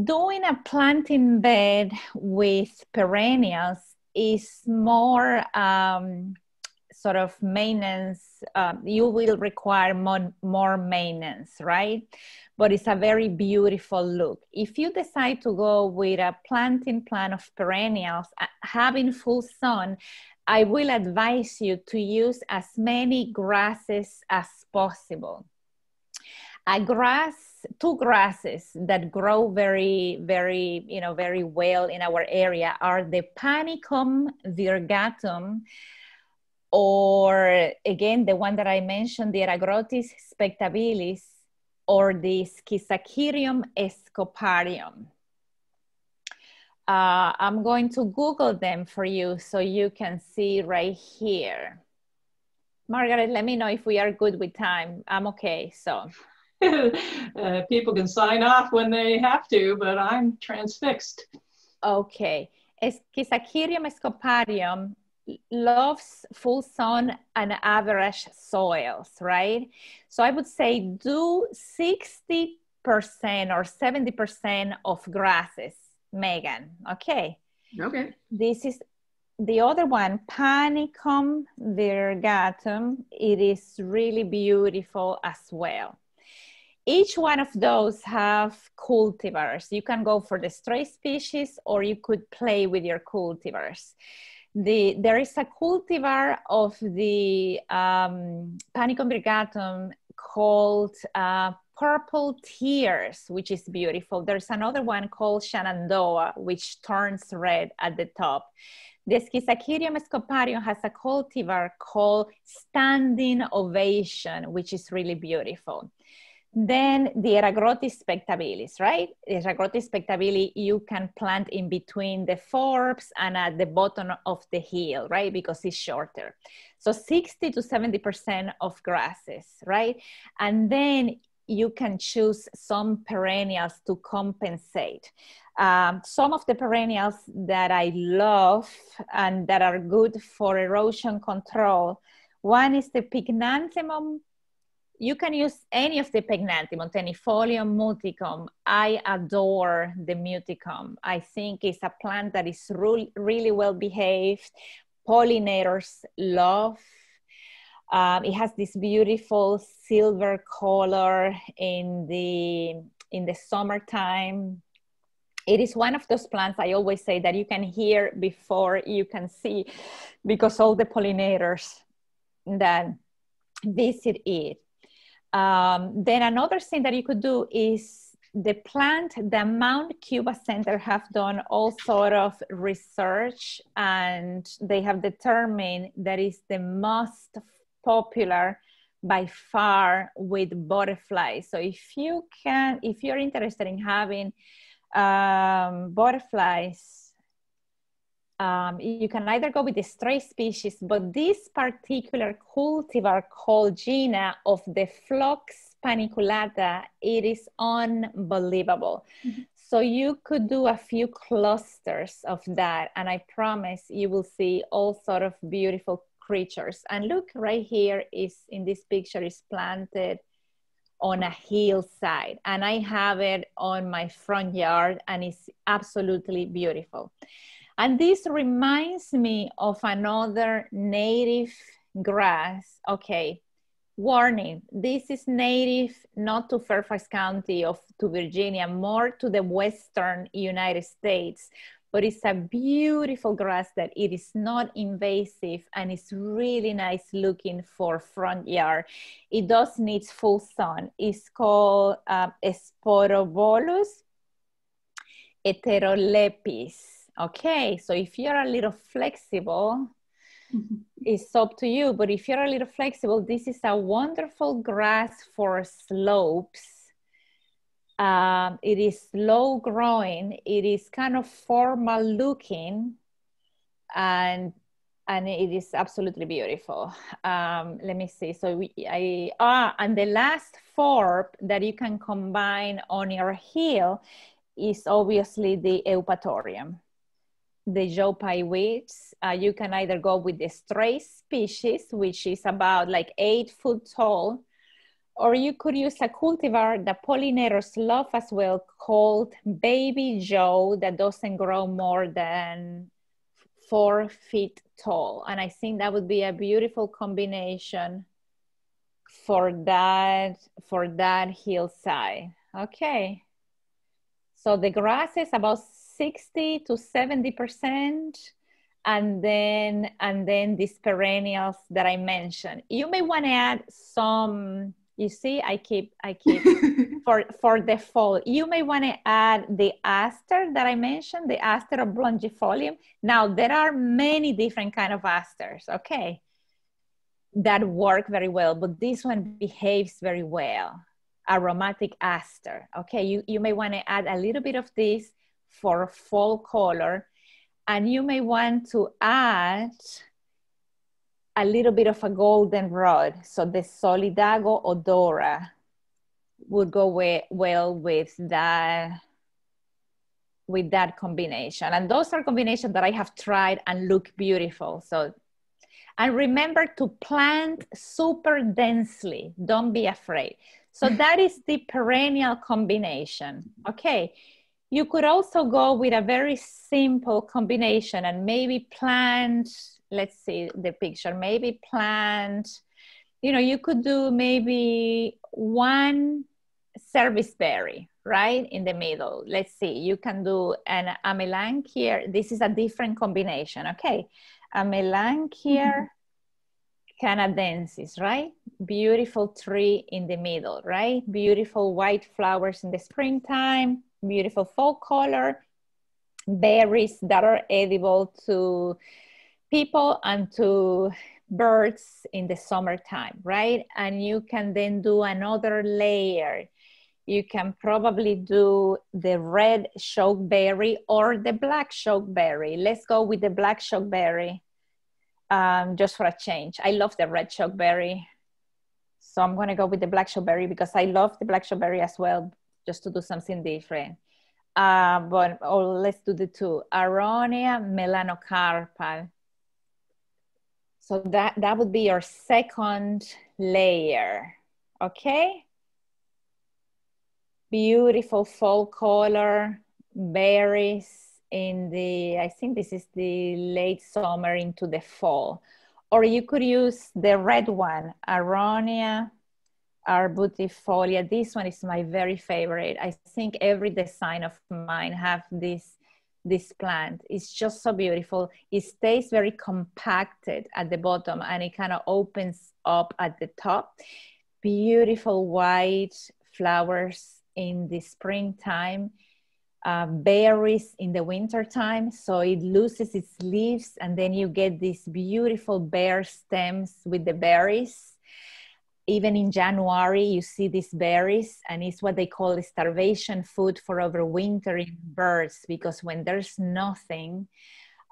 Doing a planting bed with perennials is more sort of maintenance. You will require more maintenance, right? But it's a very beautiful look. If you decide to go with a planting plan of perennials, having full sun, I will advise you to use as many grasses as possible. Two grasses that grow very, very, very well in our area are the Panicum Vergatum, or again, the one that I mentioned, the Eragrostis spectabilis, or the Schizachirium escoparium. I'm going to Google them for you so you can see right here. Margaret, let me know if we are good with time. I'm okay, so. People can sign off when they have to, but I'm transfixed. Okay, Schizachirium escoparium loves full sun and average soils, right? So I would say do 60% or 70% of grasses, Megan, okay? Okay. This is the other one, Panicum Vergatum. It is really beautiful as well. Each one of those have cultivars. You can go for the stray species or you could play with your cultivars. There is a cultivar of the Panicum Vergatum called Purple Tears, which is beautiful. There's another one called Shenandoah, which turns red at the top. The Schizachirium escoparium has a cultivar called Standing Ovation, which is really beautiful. Then the Eragrostis spectabilis, right? The Eragrostis spectabili you can plant in between the forbs and at the bottom of the hill, right? Because it's shorter. So 60 to 70% of grasses, right? And then you can choose some perennials to compensate. Some of the perennials that I love and that are good for erosion control, one is the Pycnanthemum. You can use any of the Pycnanthemum, Tenifolium, Muticum. I adore the Muticum. I think it's a plant that is really well behaved. Pollinators love. It has this beautiful silver color in the summertime. It is one of those plants I always say that you can hear before you can see, because all the pollinators that visit it. Then another thing that you could do is the Mount Cuba Center have done all sort of research, and they have determined that is the most popular by far with butterflies. So if you're interested in having butterflies, you can either go with the stray species, but this particular cultivar called Gina of the Phlox paniculata, it is unbelievable. Mm-hmm. So you could do a few clusters of that, and I promise you will see all sort of beautiful creatures. And look, right here is in this picture is planted on a hillside, and I have it on my front yard, and it's absolutely beautiful. And this reminds me of another native grass. Okay, warning, this is native not to Fairfax County or to Virginia, more to the western United States, but it's a beautiful grass that it is not invasive and it's really nice looking for front yard. It does need full sun. It's called Esporovolus heterolepis. Okay, so if you're a little flexible, it's up to you, but if you're a little flexible, this is a wonderful grass for slopes. It is slow growing, it is kind of formal looking, and it is absolutely beautiful. Let me see, so and the last forb that you can combine on your hill is obviously the Edupatorium. The Jopai weeds, you can either go with the stray species, which is about like 8 foot tall, or you could use a cultivar that pollinators love as well called Baby Joe that doesn't grow more than 4 feet tall. And I think that would be a beautiful combination for that hillside. Okay. So the grass is about 60 to 70%, and then these perennials that I mentioned. You may want to add some, you see, I keep for the fall. You may want to add the aster that I mentioned, the Aster Cordifolios. Now there are many different kind of asters, okay, that work very well, but this one behaves very well. Aromatic aster, okay. You may want to add a little bit of this for fall color, and you may want to add a little bit of a goldenrod. So the Solidago odora would go well with that combination. And those are combinations that I have tried and look beautiful. So, and remember to plant super densely. Don't be afraid. So that is the perennial combination, okay. You could also go with a very simple combination and maybe plant, let's see the picture, maybe plant, you know, you could do maybe 1 serviceberry, right, in the middle. Let's see, you can do an Amelanchier. This is a different combination, okay. Amelanchier canadensis, right? Beautiful tree in the middle, right? Beautiful white flowers in the springtime. Beautiful fall color, berries that are edible to people and to birds in the summertime, right? And you can then do another layer. You can probably do the red chokeberry or the black chokeberry. Let's go with the black chokeberry just for a change. I love the red chokeberry. So I'm gonna go with the black chokeberry because I love the black chokeberry as well, just to do something different. But let's do the 2. Aronia Melanocarpal. So that would be your second layer, okay? Beautiful fall color, berries in the, I think this is the late summer into the fall. Or you could use the red one, Aronia Arbutifolia. This one is my very favorite. I think every design of mine have this plant. It's just so beautiful. It stays very compacted at the bottom and it kind of opens up at the top. Beautiful white flowers in the springtime, berries in the wintertime. So it loses its leaves and then you get these beautiful bare stems with the berries. even in January, you see these berries, and it's what they call starvation food for overwintering birds, because when there's nothing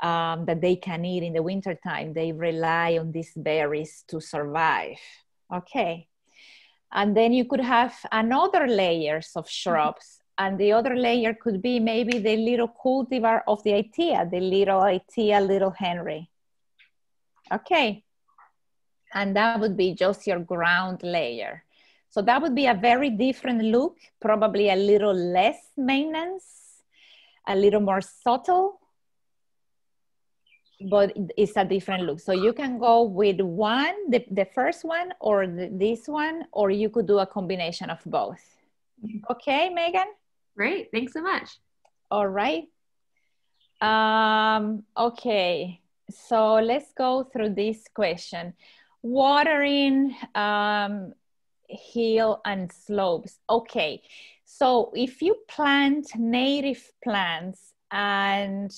that they can eat in the wintertime, they rely on these berries to survive. Okay. And then you could have another layers of shrubs, and the other layer could be maybe the little cultivar of the Itea, the little Itea, little Henry. Okay. And that would be just your ground layer. So that would be a very different look, probably a little less maintenance, a little more subtle, but it's a different look. So you can go with one, the first one, or this one, or you could do a combination of both. Okay, Megan? Great, thanks so much. All right. Okay, so let's go through this question. Watering hill and slopes. Okay, so if you plant native plants and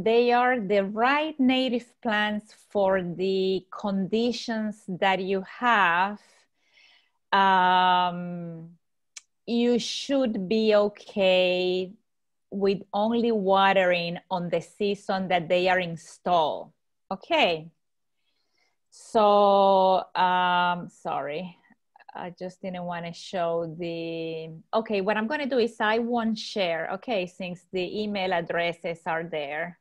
they are the right native plants for the conditions that you have, you should be okay with only watering on the season that they are installed. Okay. So, sorry, I just didn't want to show the, okay, what I'm going to do is I won't share, okay, since the email addresses are there,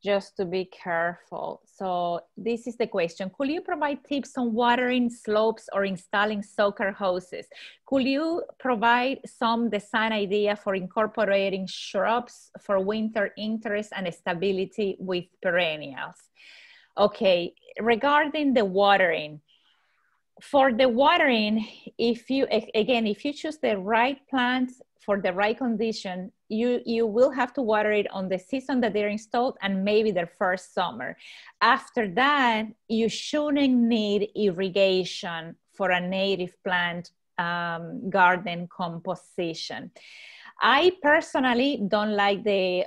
just to be careful. So this is the question. Could you provide tips on watering slopes or installing soaker hoses? Could you provide some design idea for incorporating shrubs for winter interest and stability with perennials? Okay, regarding the watering, for the watering, if you, again, if you choose the right plants for the right condition, you will have to water it on the season that they're installed and maybe their first summer. After that, you shouldn't need irrigation for a native plant garden composition. I personally don't like the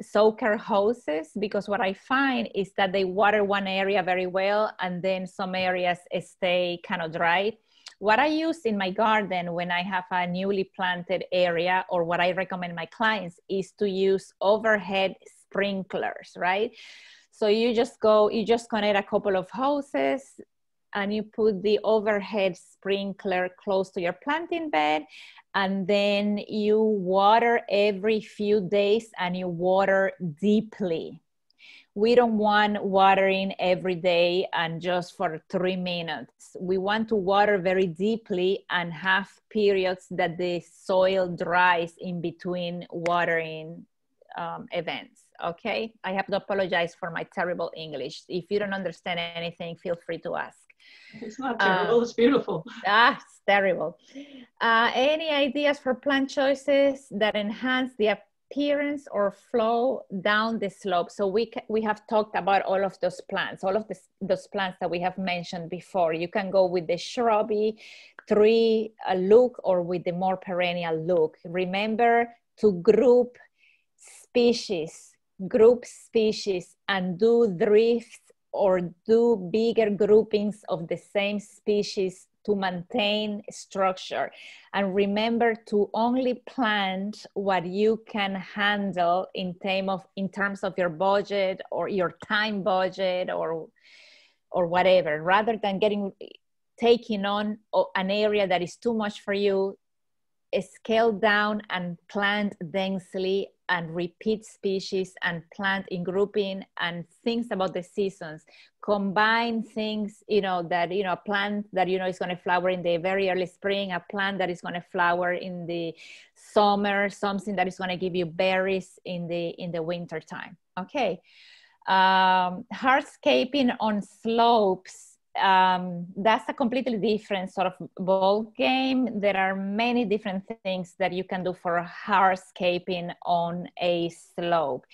soaker hoses, because what I find is that they water one area very well and then some areas stay kind of dry. What I use in my garden when I have a newly planted area, or what I recommend my clients, is to use overhead sprinklers, right? So you just connect a couple of hoses and you put the overhead sprinkler close to your planting bed, and then you water every few days and you water deeply. We don't want watering every day and just for 3 minutes. We want to water very deeply and have periods that the soil dries in between watering events, okay? I have to apologize for my terrible English. If you don't understand anything, feel free to ask. It's not terrible, it's beautiful. It's terrible. Any ideas for plant choices that enhance the appearance or flow down the slope? So we have talked about all of those plants, those plants that we have mentioned before. You can go with the shrubby tree look or with the more perennial look. Remember to group species, and do drifts or do bigger groupings of the same species to maintain structure. And remember to only plant what you can handle in terms of your budget or your time budget or whatever, rather than taking on an area that is too much for you. Scale down and plant densely and repeat species and plant in grouping, and things about the seasons. Combine things, a plant that, is going to flower in the very early spring, a plant that is going to flower in the summer, something that is going to give you berries in the winter time. Okay. Hardscaping on slopes. That's a completely different sort of ball game. There are many different things that you can do for hardscaping on a slope.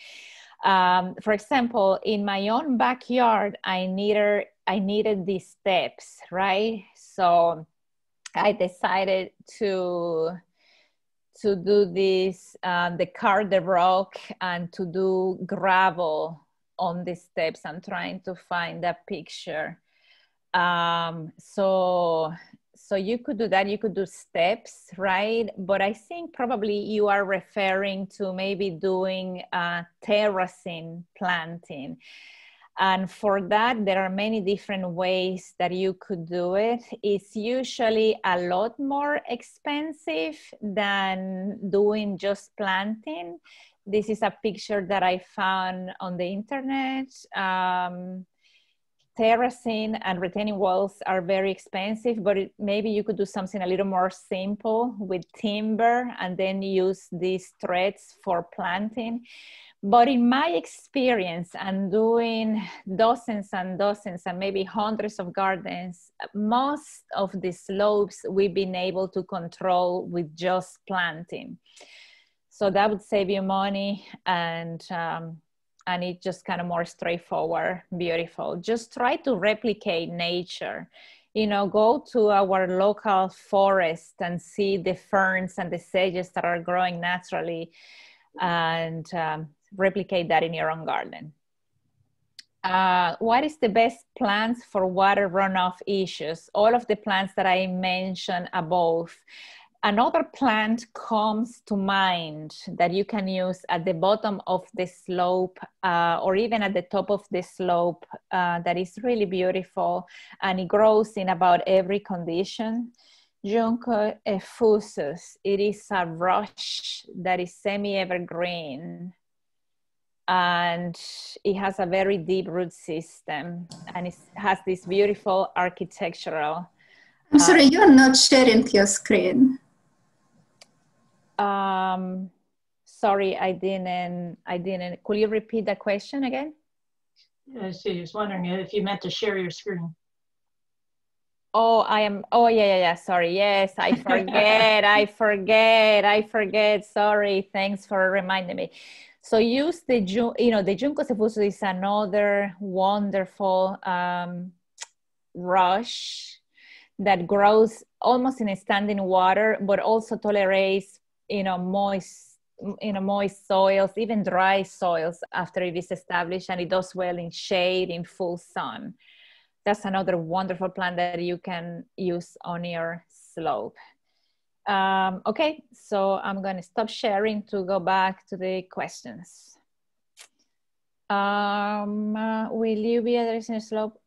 For example, in my own backyard, I needed these steps, right? So I decided to do this, the rock, and to do gravel on the steps. I'm trying to find that picture. So you could do that. You could do steps, right? But I think probably you are referring to maybe doing terracing planting. And for that, there are many different ways that you could do it. It's usually a lot more expensive than doing just planting. This is a picture that I found on the internet. Terracing and retaining walls are very expensive, but maybe you could do something a little more simple with timber and then use these threads for planting. But in my experience, and doing dozens and dozens and maybe hundreds of gardens, most of the slopes we've been able to control with just planting. So that would save you money, and it's just kind of more straightforward, beautiful. Just try to replicate nature. You know, go to our local forest and see the ferns and the sages that are growing naturally, and replicate that in your own garden. What is the best plants for water runoff issues? All of the plants that I mentioned above. Another plant comes to mind that you can use at the bottom of the slope or even at the top of the slope that is really beautiful, and it grows in about every condition. Junco Ephosus. It is a rush that is semi-evergreen, and it has a very deep root system, and it has this beautiful architectural. I'm sorry, you're not sharing your screen. Sorry, I didn't. Could you repeat the question again? Yeah, so I was wondering if you meant to share your screen. Oh, I am. Oh, yeah. Sorry. Yes, I forget. I forget. Sorry. Thanks for reminding me. So use the Junco Ephosus is another wonderful rush that grows almost in standing water, but also tolerates moist soils, even dry soils after it is established, and it does well in shade, in full sun. That's another wonderful plant that you can use on your slope. Okay, so I'm going to stop sharing to go back to the questions. Will you be addressing a slope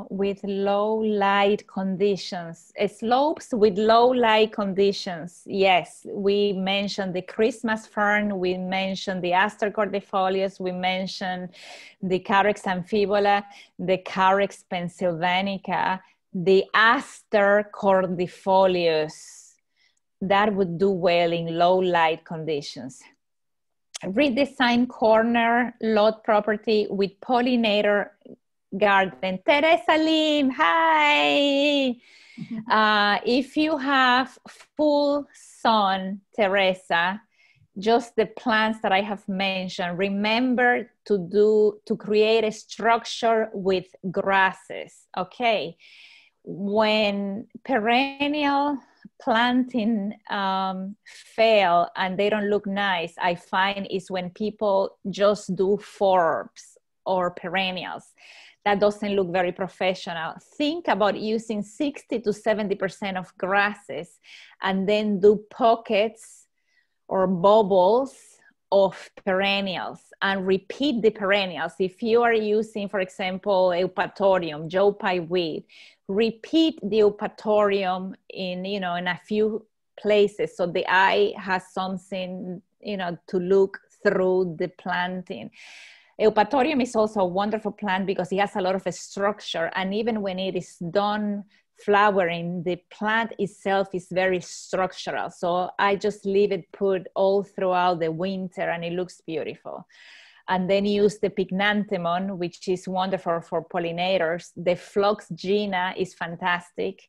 with low light conditions? Slopes with low light conditions. Yes, we mentioned the Christmas fern, we mentioned the Aster Cordifolios, we mentioned the Carex amphibula, the Carex pennsylvanica, the Aster Cordifolios. That would do well in low light conditions. Redesign corner lot property with pollinator garden. Teresa Lim, hi. If you have full sun, Teresa, just the plants that I have mentioned, remember to create a structure with grasses, okay? When perennial planting fail and they don't look nice, I find is when people just do forbs or perennials. That doesn't look very professional. Think about using 60 to 70% of grasses and then do pockets or bubbles of perennials and repeat the perennials. If you are using, for example, Edupatorium, Joe Pye weed, repeat the Edupatorium in a few places so the eye has something to look through the planting. Edupatorium is also a wonderful plant because it has a lot of structure, and even when it is done flowering, the plant itself is very structural. So I just leave it put all throughout the winter and it looks beautiful. And then use the Pycnanthemum, which is wonderful for pollinators. The Phlox Gina is fantastic.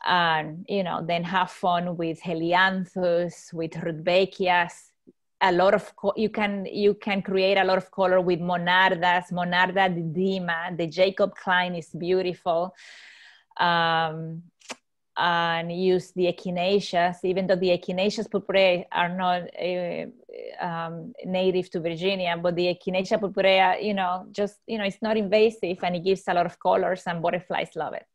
And, then have fun with Helianthus, with Rudbeckias. You can create a lot of color with Monardas, Monarda didima. The Jacob Klein is beautiful. and use the echinaceas, even though the echinaceas purpurea are not native to Virginia, but the echinacea purpurea, it's not invasive and it gives a lot of colors and butterflies love it.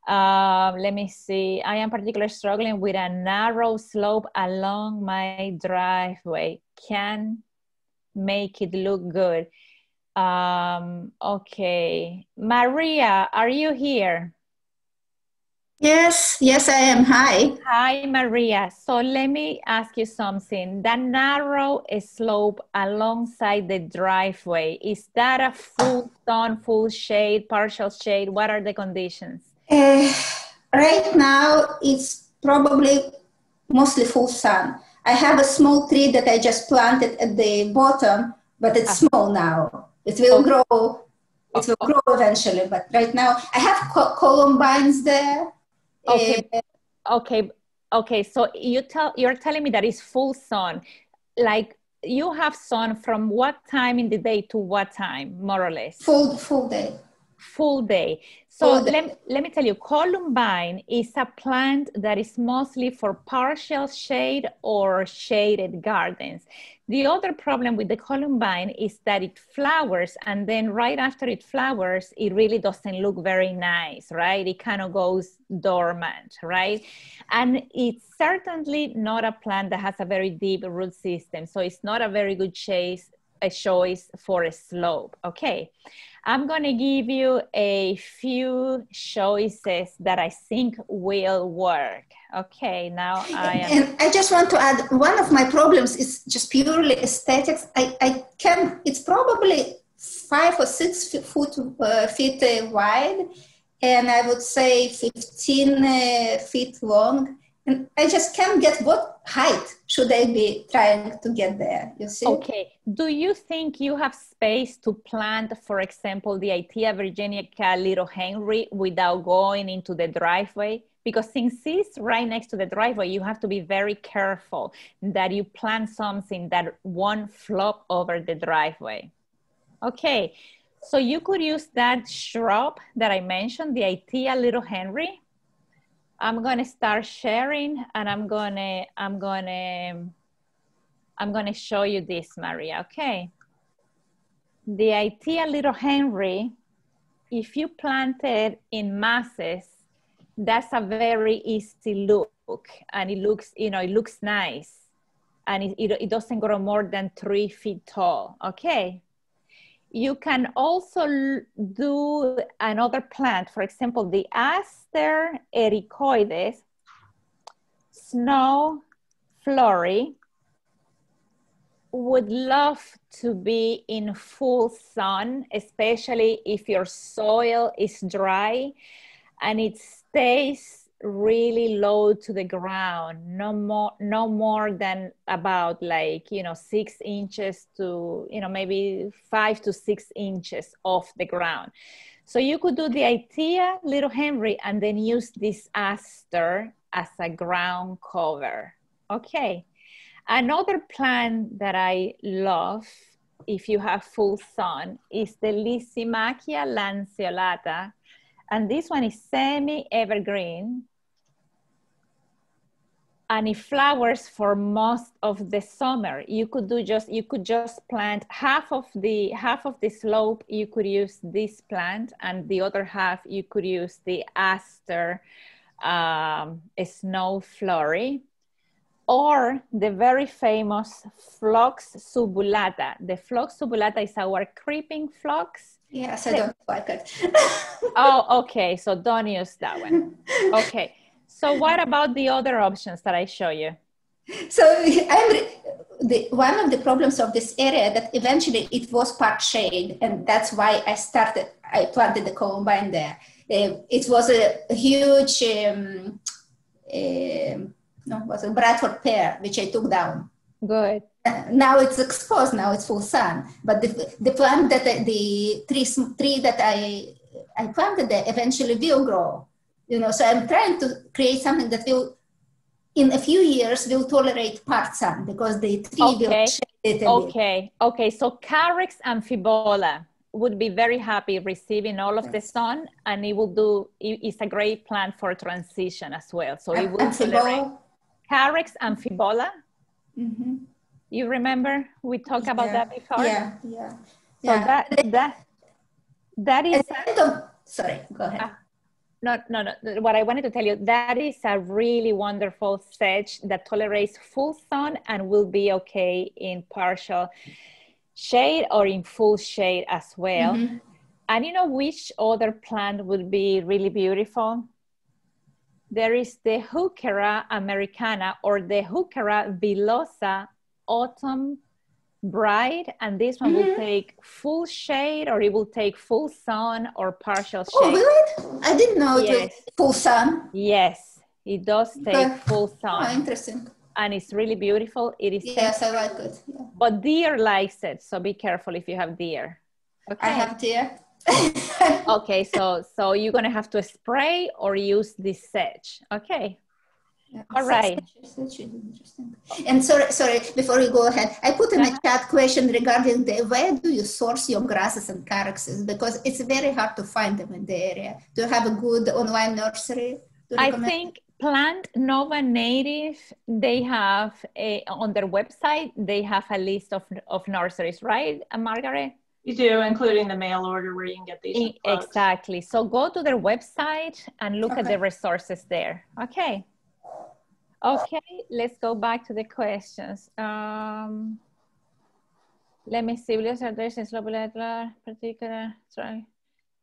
Let me see. I am particularly struggling with a narrow slope along my driveway. Can make it look good. Okay. Maria, are you here? Yes, I am. Hi. Hi, Maria. So let me ask you something. That narrow slope alongside the driveway, is that a full sun, full shade, partial shade? What are the conditions? Right now, it's probably mostly full sun. I have a small tree that I just planted at the bottom, but it's small now. It will grow. It will grow eventually, but right now I have columbines there. Okay. So you're telling me that it's full sun. Like you have sun from what time in the day to what time, more or less? Full day. Full day. So let me tell you, columbine is a plant that is mostly for partial shade or shaded gardens. The other problem with the columbine is that it flowers, and then right after it flowers, it really doesn't look very nice, right? It kind of goes dormant, right? And it's certainly not a plant that has a very deep root system. So it's not a very good choice for a slope, okay? I'm going to give you a few choices that I think will work. Okay, now And I just want to add, one of my problems is just purely aesthetics. It's probably 5 or 6 feet wide, and I would say 15 feet long. And I just can't get what height should I be trying to get there, you see? Okay. Do you think you have space to plant, for example, the Itea virginica Little Henry without going into the driveway? Because since it's right next to the driveway, you have to be very careful that you plant something that won't flop over the driveway. Okay. So you could use that shrub that I mentioned, the Itea Little Henry. I'm going to start sharing, and I'm going to show you this, Maria, okay? The Itea Little Henry, if you plant it in masses, that's a very easy look, and it looks, it looks nice, and it doesn't grow more than 3 feet tall, okay? You can also do another plant, for example, the Aster ericoides, snow flory, would love to be in full sun, especially if your soil is dry and it stays really low to the ground, no more than about 6 inches to maybe 5 to 6 inches off the ground. So you could do the Itea Little Henry and then use this aster as a ground cover. Okay. Another plant that I love, if you have full sun, is the Lisi Machia Lanciolata. And this one is semi-evergreen. And it flowers for most of the summer. You could just plant half of the slope. You could use this plant, and the other half you could use the Aster snow flory, or the very famous Phlox subulata. The Phlox subulata is our creeping phlox. Yes, I don't like it. Oh, okay. So don't use that one. Okay. So what about the other options that I show you? So one of the problems of this area that eventually it was part shade, and that's why I planted the columbine there. It was a huge, was a Bradford pear, which I took down. Good. Now it's exposed, now it's full sun. But the plant the tree that I planted there eventually will grow. So I'm trying to create something that will, in a few years, will tolerate part sun, because the tree will shade it a bit. Okay. So Carex amphibola would be very happy receiving all of the sun, and it's a great plant for transition as well. So it will tolerate Carex and Fibola. Mm-hmm. You remember we talked about that before? Yeah. So that is. Sorry, go ahead. No. What I wanted to tell you, that is a really wonderful sedge that tolerates full sun and will be okay in partial shade or in full shade as well. Mm-hmm. And you know which other plant would be really beautiful? There is the Heuchera americana or the Heuchera villosa autumn bright, and this one will take full shade, or it will take full sun or partial shade. Oh, really? I didn't know it was full sun. Yes, it does take full sun. Oh, interesting. And it's really beautiful. It is. Yes, I like it. Yeah. But deer likes it, so be careful if you have deer. Okay. I have deer. Okay, so you're gonna have to spray or use this sedge. Okay. Yeah, all right. Such interesting. And sorry, before you go ahead, I put in a chat question regarding where do you source your grasses and calyxes, because it's very hard to find them in the area. Do you have a good online nursery? I think Plant Nova Native, they have on their website, they have a list of nurseries, right, Margaret? You do, including the mail order where you can get these. Exactly. So go to their website and look at the resources there. Okay. Okay, let's go back to the questions. Let me see. Particular, sorry.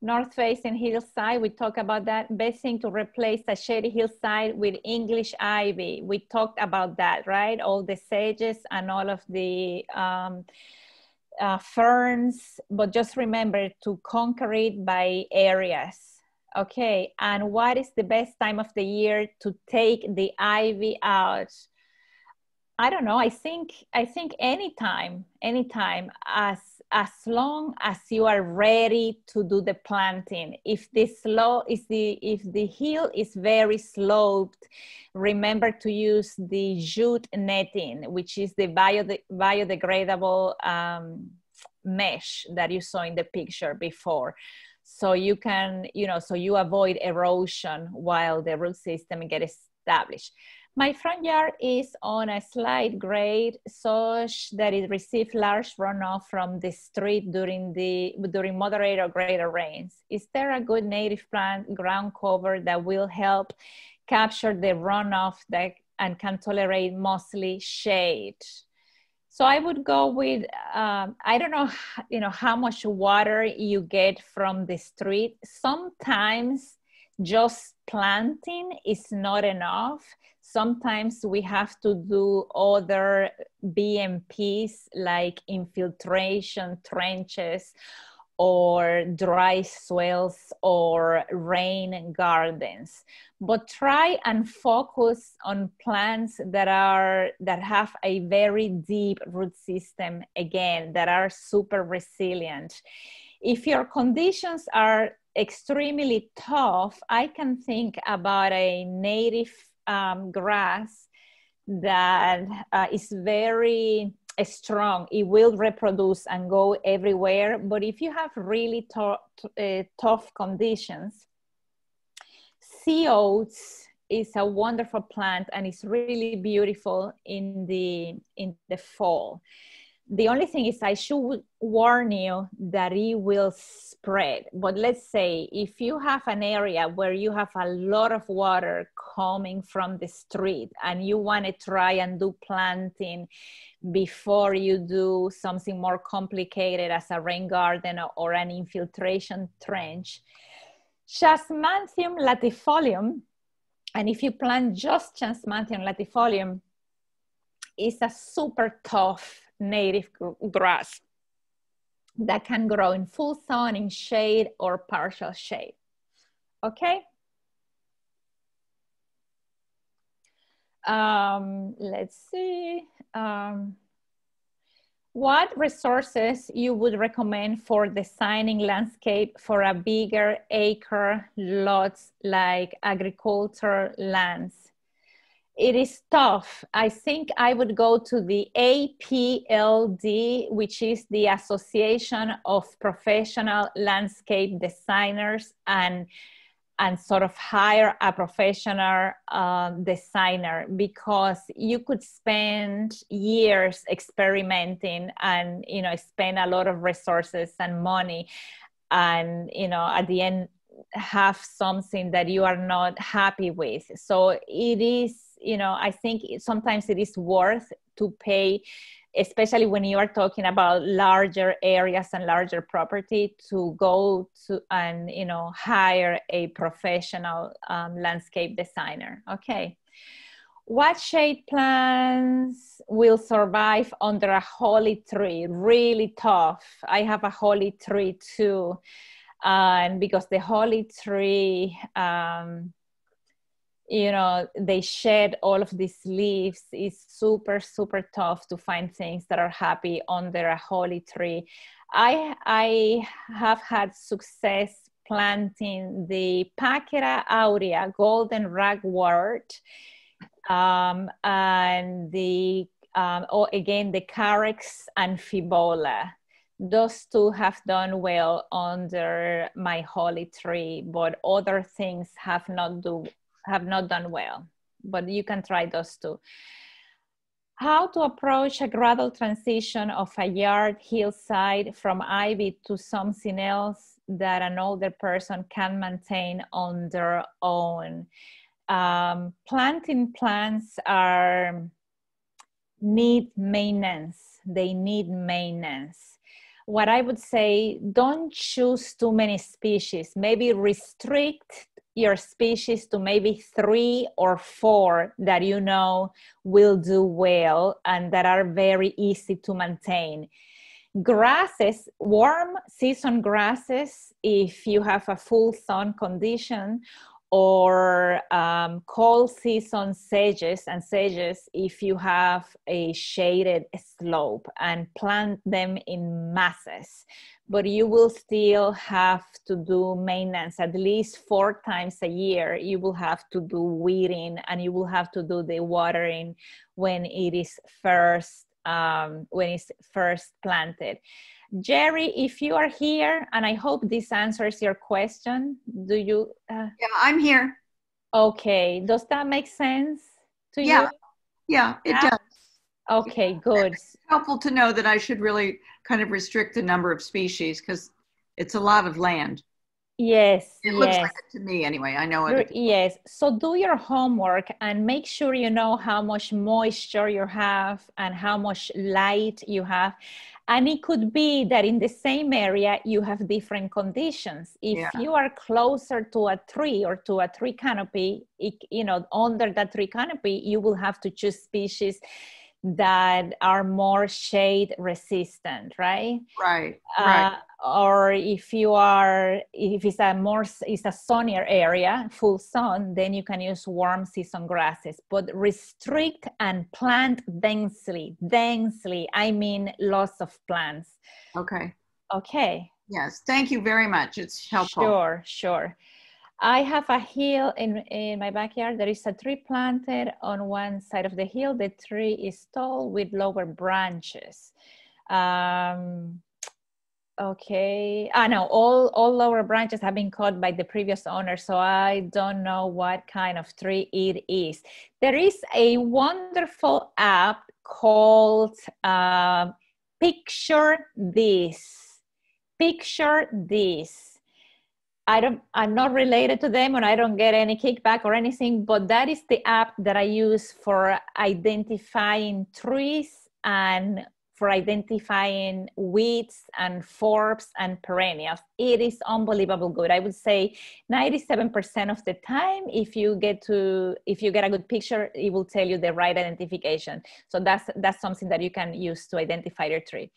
North facing hillside, we talked about that. Best thing to replace a shady hillside with English ivy. We talked about that, right? All the sages and all of the ferns, but just remember to conquer it by areas. Okay, and what is the best time of the year to take the ivy out? I don't know. I think anytime, as long as you are ready to do the planting. If the hill is very sloped, remember to use the jute netting, which is the biodegradable mesh that you saw in the picture before. So you can, so you avoid erosion while the root system gets established. My front yard is on a slight grade such that it receives large runoff from the street during moderate or greater rains. Is there a good native plant ground cover that will help capture the runoff and can tolerate mostly shade? So I would go with, I don't know, how much water you get from the street. Sometimes just planting is not enough. Sometimes we have to do other BMPs like infiltration trenches or dry swales or rain gardens. But try and focus on plants that have a very deep root system, again, that are super resilient. If your conditions are extremely tough, I can think about a native grass that is very strong. It will reproduce and go everywhere. But if you have really tough conditions, sea oats is a wonderful plant and it's really beautiful in the fall. The only thing is I should warn you that it will spread. But let's say if you have an area where you have a lot of water coming from the street and you want to try and do planting before you do something more complicated as a rain garden or an infiltration trench, Chasmanthium latifolium, and if you plant just Chasmanthium latifolium, is a super tough native grass that can grow in full sun, in shade, or partial shade. Okay? Let's see. What resources you would recommend for designing landscape for a bigger acre lots like agriculture lands? It is tough. I think I would go to the APLD, which is the Association of Professional Landscape Designers, and sort of hire a professional designer, because you could spend years experimenting and, you know, spend a lot of resources and money, and, you know, at the end have something that you are not happy with. So it is, you know, I think sometimes it is worth to pay, especially when you are talking about larger areas and larger property, to go to and, you know, hire a professional landscape designer. Okay. What shade plants will survive under a holly tree? Really tough. I have a holly tree too. And because the holly tree, you know, they shed all of these leaves, it's super, super tough to find things that are happy under a holly tree. I have had success planting the Pacquira Aurea, golden ragwort, and the, again, the Carex and Fibola. Those two have done well under my holly tree, but other things have not done well. But you can try those two. How to approach a gradual transition of a yard hillside from ivy to something else that an older person can maintain on their own. Planting plants need maintenance. They need maintenance. What I would say, don't choose too many species. Maybe restrict your species to maybe 3 or 4 that you know will do well and that are very easy to maintain. Grasses, warm season grasses, if you have a full sun condition, or cold season sages if you have a shaded slope, and plant them in masses. But you will still have to do maintenance at least 4 times a year. You will have to do weeding, and you will have to do the watering when it is first planted. Jerry, if you are here, and I hope this answers your question, do you? Yeah, I'm here. Okay, does that make sense to you? Yeah, it does. Okay, good. It's helpful to know that I should really kind of restrict the number of species, because it's a lot of land. Yes, it looks like it to me anyway. I know it. Yes, so do your homework and make sure you know how much moisture you have and how much light you have. And it could be that in the same area you have different conditions. If you are closer to a tree or to a tree canopy, you know, under that tree canopy, you will have to choose species that are more shade resistant, right? Right. Or if it's a sunnier area, full sun, then you can use warm season grasses, but restrict and plant densely. I mean, lots of plants. Okay. Yes, thank you very much. It's helpful. Sure. I have a hill in my backyard. There is a tree planted on one side of the hill. The tree is tall with lower branches. Okay. No, all lower branches have been cut by the previous owner, so I don't know what kind of tree it is. There is a wonderful app called Picture This. Picture This. I'm not related to them, and I don't get any kickback or anything, but that is the app that I use for identifying trees and for identifying weeds and forbs and perennials. It is unbelievable good. I would say 97% of the time, if you get a good picture, it will tell you the right identification. So that's something that you can use to identify your tree.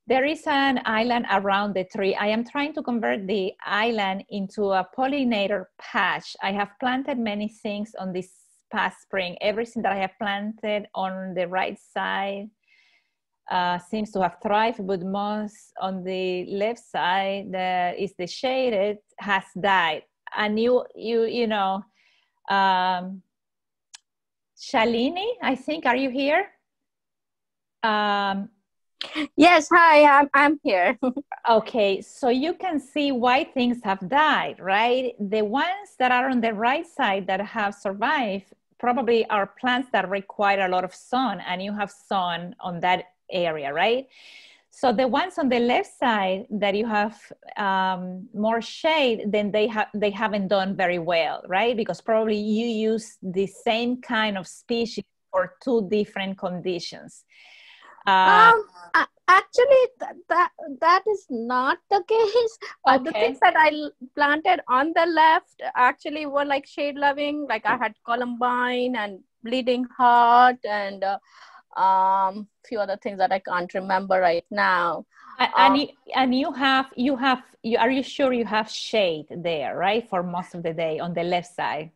There is an island around the tree. I am trying to convert the island into a pollinator patch. I have planted many things on this past spring. Everything that I have planted on the right side seems to have thrived, but most on the left side that is the shaded has died. And Shalini, I think, are you here? Yes, hi, I'm here. Okay, so you can see why things have died, right? The ones that are on the right side that have survived probably are plants that require a lot of sun, and you have sun on that area, right? So the ones on the left side that you have more shade, then they haven't done very well, right? Because probably you use the same kind of species for two different conditions. Actually, that is not the case. Okay. The things that I planted on the left actually were like shade loving. Like I had columbine and bleeding heart and few other things that I can't remember right now. Are you sure you have shade there, right? For most of the day on the left side.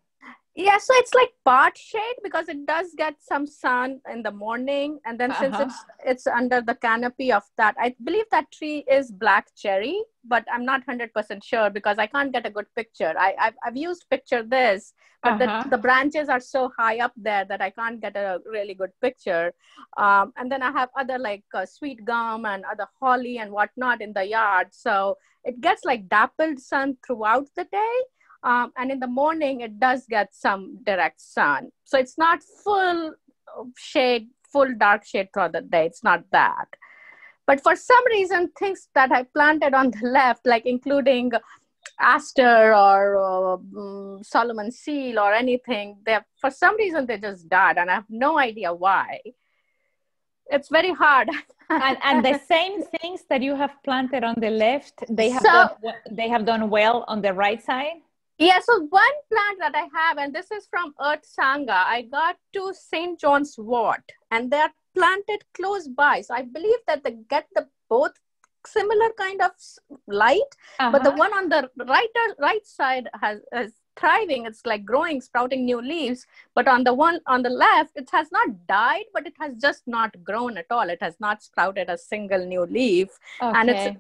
Yeah, so it's like part shade because it does get some sun in the morning, and then since it's under the canopy of that, I believe that tree is black cherry, but I'm not 100% sure because I can't get a good picture. I've used picture this, but the branches are so high up there that I can't get a really good picture. And then I have other like sweet gum and other holly and whatnot in the yard, so it gets like dappled sun throughout the day. And in the morning, it does get some direct sun. So it's not full shade, full dark shade throughout the day. It's not that. But for some reason, things that I planted on the left, like including aster or Solomon seal or anything, for some reason, they just died. And I have no idea why. It's very hard. and the same things that you have planted on the left, they have done well on the right side? Yeah, so one plant that I have, and this is from Earth Sangha, I got 2 St. John's wort, and they're planted close by. So I believe that they get both similar kind of light, but the one on the right side is thriving. It's like growing, sprouting new leaves. But on the one on the left, it has not died, but it has just not grown at all. It has not sprouted a single new leaf. Okay. And it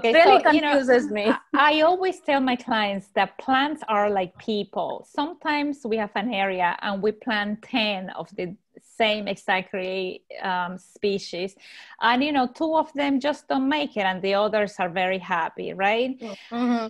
really confuses me. I always tell my clients that plants are like people. Sometimes we have an area and we plant 10 of the same exactly species, and 2 of them just don't make it and the others are very happy, right?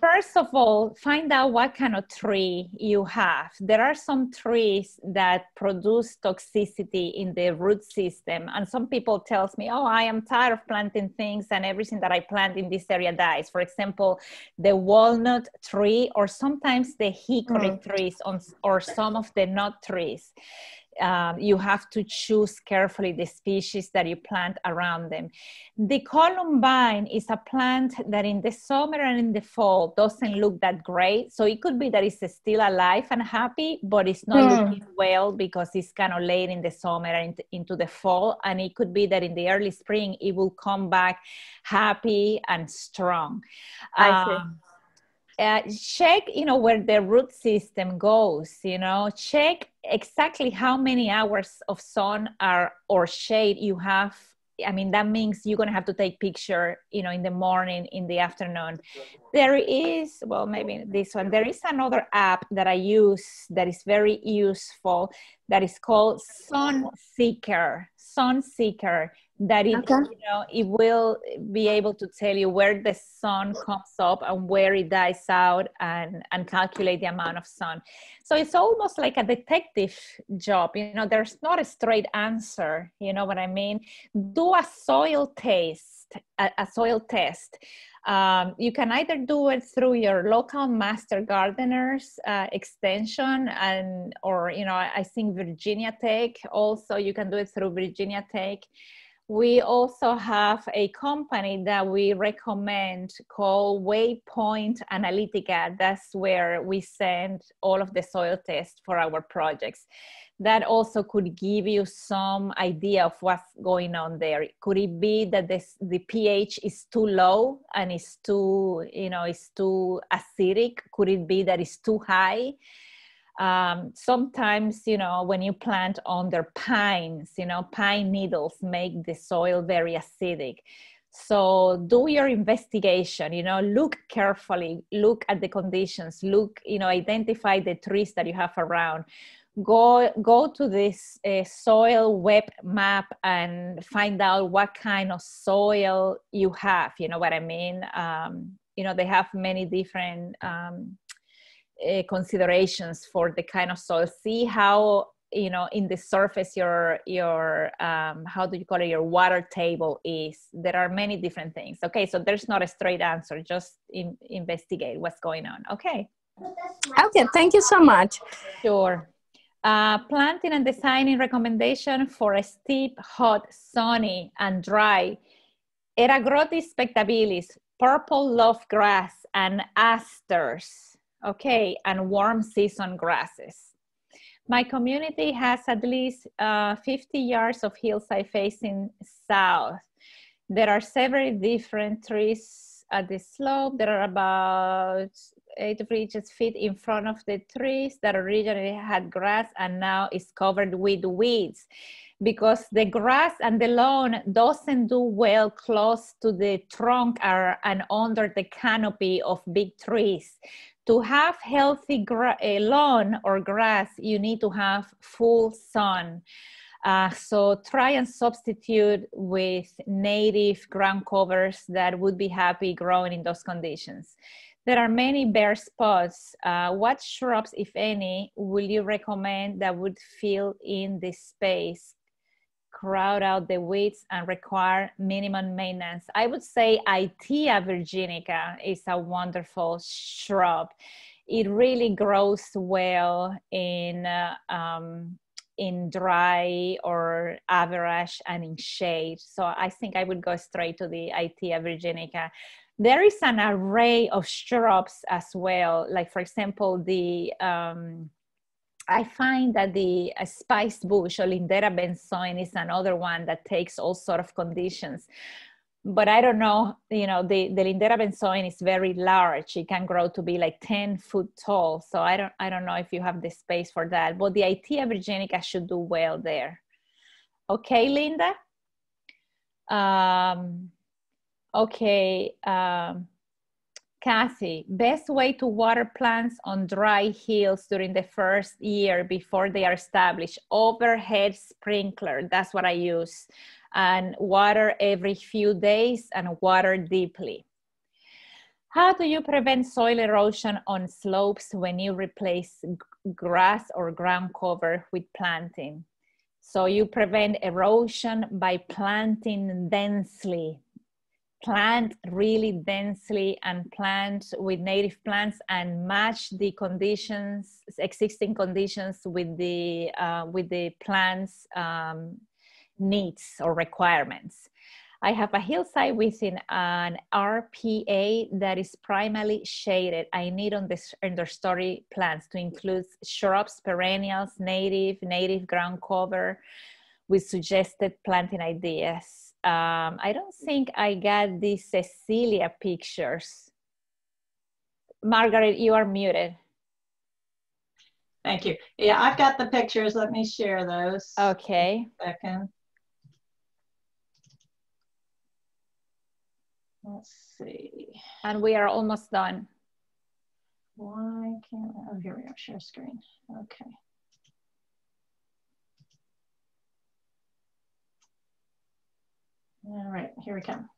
First of all, find out what kind of tree you have. There are some trees that produce toxicity in the root system, and some people tells me, oh, I am tired of planting things and everything that I plant in this area dies. For example, the walnut tree, or sometimes the hickory trees or some of the nut trees. You have to choose carefully the species that you plant around them. The columbine is a plant that in the summer and in the fall doesn't look that great. So it could be that it's still alive and happy, but it's not looking well because it's kind of late in the summer and into the fall. And it could be that in the early spring, it will come back happy and strong. I see. Check, where the root system goes, check exactly how many hours of sun or shade you have. I mean, that means you're going to have to take picture, in the morning, in the afternoon. There is, well, maybe this one, there is another app that I use that is very useful that is called Sunseeker. That it will be able to tell you where the sun comes up and where it dies out and calculate the amount of sun. So it's almost like a detective job. There's not a straight answer. You know what I mean? Do a soil test. You can either do it through your local master gardeners extension or I think Virginia Tech also, you can do it through Virginia Tech. We also have a company that we recommend called Waypoint Analytica. That's where we send all of the soil tests for our projects. That also could give you some idea of what's going on there. Could it be that the pH is too low and it's too acidic? Could it be that it's too high? Sometimes, when you plant under pines, pine needles make the soil very acidic. So do your investigation, look carefully, look at the conditions, identify the trees that you have around. go to this soil web map and find out what kind of soil you have. You know what I mean? You know, they have many different considerations for the kind of soil. See how, you know, in the surface your how do you call it, your water table is. There are many different things. Okay, so there's not a straight answer, just investigate what's going on. Okay. Okay, thank you so much. Sure. Planting and designing recommendation for a steep, hot, sunny, and dry Eragrotis spectabilis, purple love grass, and asters, okay, and warm season grasses. My community has at least 50 yards of hillside facing south. There are several different trees at the slope. There are about 8 feet in front of the trees that originally had grass and now is covered with weeds, because the grass and the lawn doesn't do well close to the trunk and under the canopy of big trees. To have healthy lawn or grass, you need to have full sun. So try and substitute with native ground covers that would be happy growing in those conditions. There are many bare spots. What shrubs, if any, will you recommend that would fill in this space, crowd out the weeds, and require minimum maintenance? I would say Itea virginica is a wonderful shrub. It really grows well in dry or average and in shade. So I think I would go straight to the Itea virginica. There is an array of shrubs as well. Like, for example, I find that the spice bush or Lindera benzoin is another one that takes all sort of conditions. But I don't know, you know, the Lindera benzoin is very large. It can grow to be like 10 foot tall. So I don't know if you have the space for that. But the Itea virginica should do well there. Okay, Linda? Okay, Kathy, best way to water plants on dry hills during the first year before they are established: overhead sprinkler. That's what I use. And water every few days and water deeply. How do you prevent soil erosion on slopes when you replace grass or ground cover with planting? So you prevent erosion by planting densely. Plant really densely and plant with native plants and match the conditions, existing conditions with the plant's needs or requirements. I have a hillside within an RPA that is primarily shaded. I need understory plants to include shrubs, perennials, native ground cover with suggested planting ideas. I don't think I got the Cecilia pictures. Margaret, you are muted. Thank you. Yeah, I've got the pictures. Let me share those. Okay. A second. Let's see. And we are almost done. Why can't I? Oh, here we are. Share screen. Okay. All right, here we come.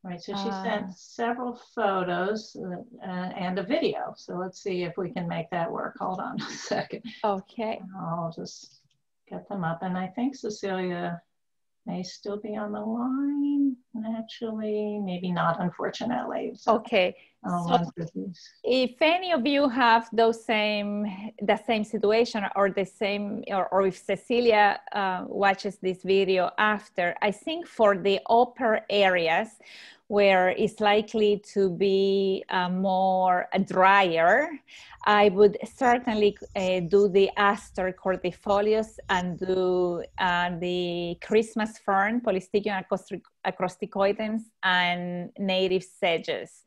All right, so she sent several photos and a video. So let's see if we can make that work. Hold on a second. Okay. I'll just get them up. And I think Cecilia may still be on the line. Actually, maybe not, unfortunately. So okay. So if any of you have the same situation or the same, or if Cecilia watches this video after, I think for the upper areas where it's likely to be more drier, I would certainly do the Aster Cordifolios and do the Christmas fern, Polystichium acrosticoidens, and native sedges.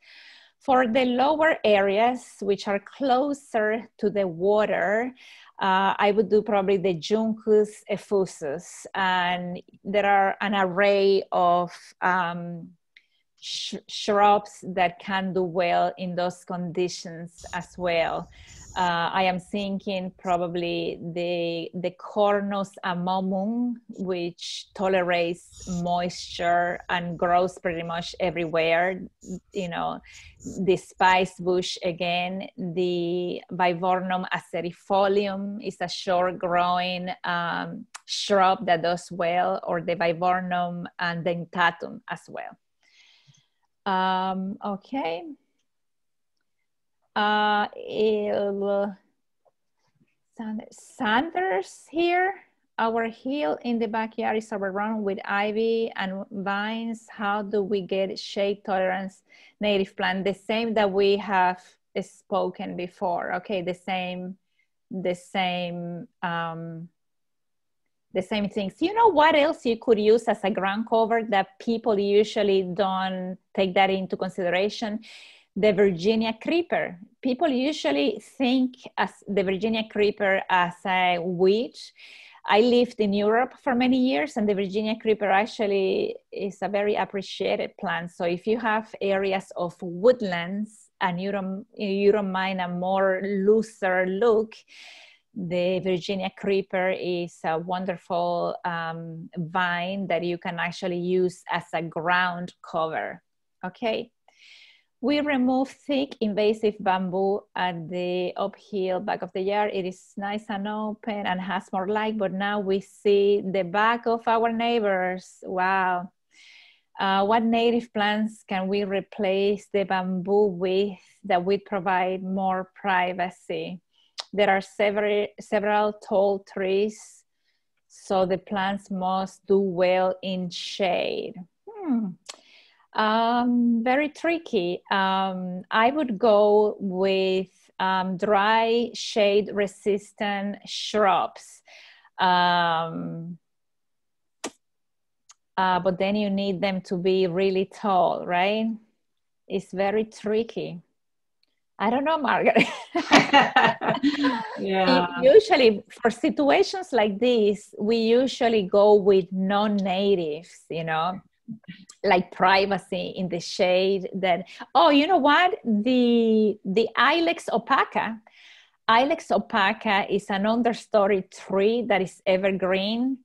For the lower areas, which are closer to the water, I would do probably the Junco Ephosus. And there are an array of shrubs that can do well in those conditions as well. I am thinking probably the Cornus amomum, which tolerates moisture and grows pretty much everywhere. You know, the spice bush again, the Viburnum acerifolium is a short growing shrub that does well, or the Viburnum and dentatum as well. Okay. Sanders here. Our hill in the backyard is overrun with ivy and vines. How do we get shade tolerance native plant? The same that we have spoken before. Okay, the same things. You know what else you could use as a ground cover that people usually don't take that into consideration? The Virginia creeper. People usually think as the Virginia creeper as a weed. I lived in Europe for many years, and the Virginia creeper actually is a very appreciated plant. So if you have areas of woodlands and you don't mind a more looser look, the Virginia creeper is a wonderful vine that you can actually use as a ground cover. Okay. We remove thick invasive bamboo at the uphill back of the yard. It is nice and open and has more light, but now we see the back of our neighbors. Wow. What native plants can we replace the bamboo with that would provide more privacy? There are several tall trees, so the plants must do well in shade. Very tricky. I would go with dry shade resistant shrubs. But then you need them to be really tall, right? It's very tricky. I don't know, Margaret. Yeah. Usually for situations like this, we usually go with non-natives, you know, like privacy in the shade. That, oh, you know what? The Ilex opaca. Ilex opaca is an understory tree that is evergreen.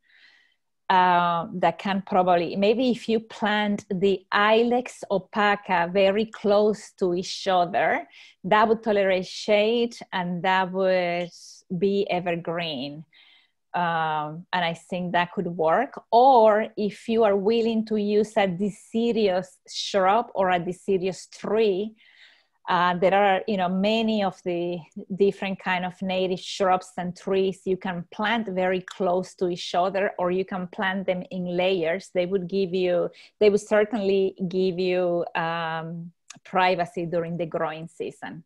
That can probably, maybe if you plant the Ilex opaca very close to each other, that would tolerate shade and that would be evergreen. And I think that could work. Or if you are willing to use a deciduous shrub or a deciduous tree, there are, you know, many of the different kind of native shrubs and trees you can plant very close to each other, or you can plant them in layers. They would certainly give you privacy during the growing season.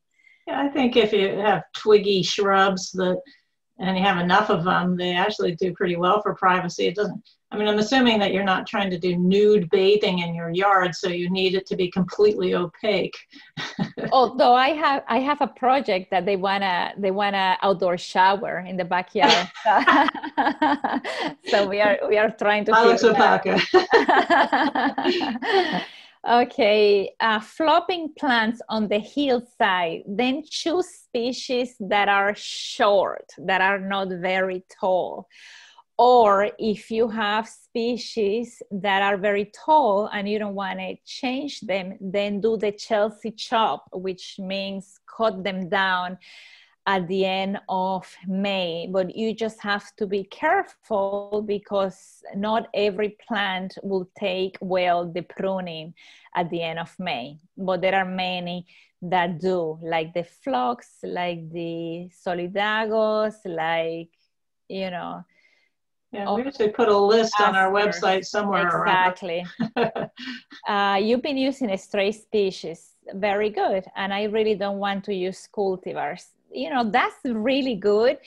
Yeah, I think if you have twiggy shrubs and you have enough of them, they actually do pretty well for privacy. It doesn't, I mean, I'm assuming that you're not trying to do nude bathing in your yard, so you need it to be completely opaque. Although I have a project that they wanna outdoor shower in the backyard. So we are trying to Ilex opaca. Okay, flopping plants on the hillside. Then choose species that are short, that are not very tall. Or if you have species that are very tall and you don't want to change them, then do the Chelsea chop, which means cut them down at the end of May. But you just have to be careful because not every plant will take well the pruning at the end of May. But there are many that do, like the phlox, like the solidagos, like, you know. Yeah, we should put a list on our website somewhere. Exactly. You've been using stray species. Very good. And I really don't want to use cultivars. You know, that's really good.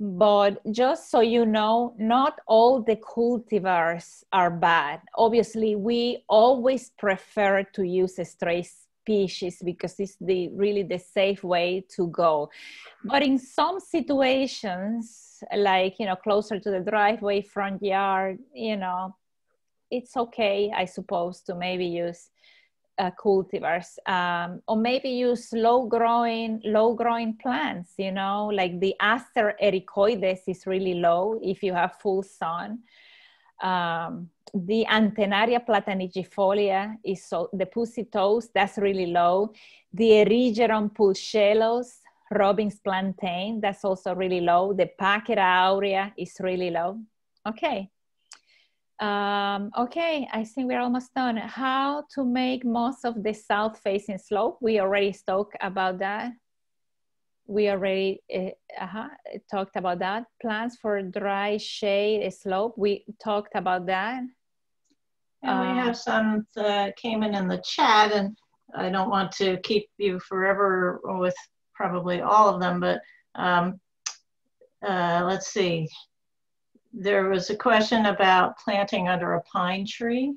But just so you know, not all the cultivars are bad. Obviously, we always prefer to use stray species because it's really the safe way to go. But in some situations, like, you know, closer to the driveway, front yard, you know, it's okay, I suppose, to maybe use cultivars, or maybe use low growing plants, you know, like the Aster ericoides is really low if you have full sun. The Antennaria platanigifolia is the pussy toes, that's really low. The Erigeron pulchelos, Robin's plantain, that's also really low. The Pacquira Aurea is really low. Okay. Okay, I think we're almost done. How to make most of the south-facing slope? We already spoke about that. We already talked about that. Plants for dry shade slope. We talked about that. And we have some that came in the chat, and I don't want to keep you forever with probably all of them, but let's see. There was a question about planting under a pine tree.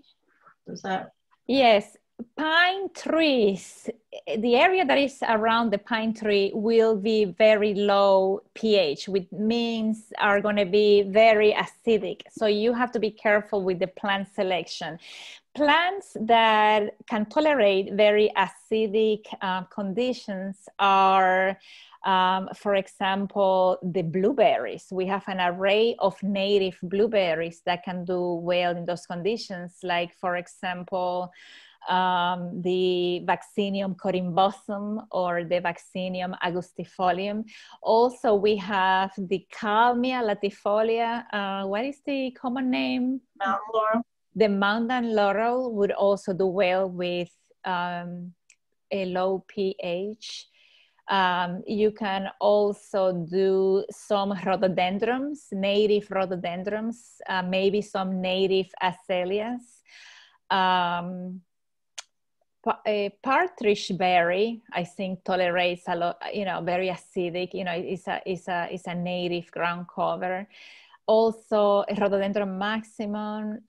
Is that? Yes, pine trees, the area that is around the pine tree will be very low pH, which means are going to be very acidic. So you have to be careful with the plant selection. Plants that can tolerate very acidic conditions are, for example, the blueberries. We have an array of native blueberries that can do well in those conditions, like, for example, the Vaccinium corymbosum or the Vaccinium augustifolium. Also, we have the Calmia latifolia. What is the common name? Mountain laurel. The mountain laurel would also do well with a low pH. You can also do some rhododendrons, native rhododendrons, maybe some native azaleas. A partridge berry, I think, tolerates a lot, you know, very acidic, you know, it's a native ground cover. Also, Rhododendron maximum.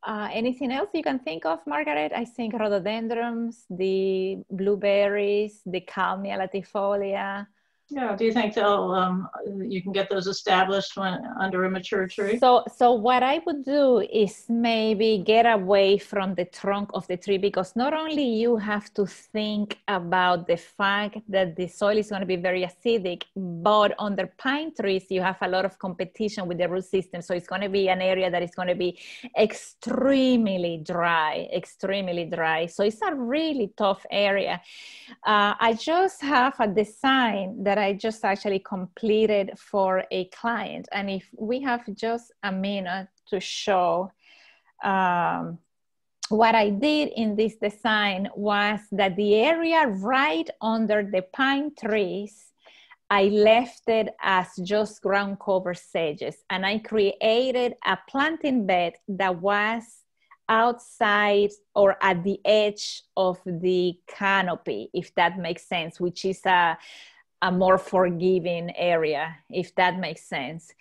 Anything else you can think of, Margaret? I think rhododendrons, the blueberries, the Calmia latifolia. Yeah, do you think they'll, you can get those established when under a mature tree? So what I would do is maybe get away from the trunk of the tree, because not only you have to think about the fact that the soil is going to be very acidic, but under pine trees, you have a lot of competition with the root system. So it's going to be an area that is going to be extremely dry. So it's a really tough area. I just have a design that I just actually completed for a client. And if we have just a minute to show what I did in this design was that the area right under the pine trees, I left it as just ground cover sedges. And I created a planting bed that was outside or at the edge of the canopy, if that makes sense, which is a more forgiving area, if that makes sense.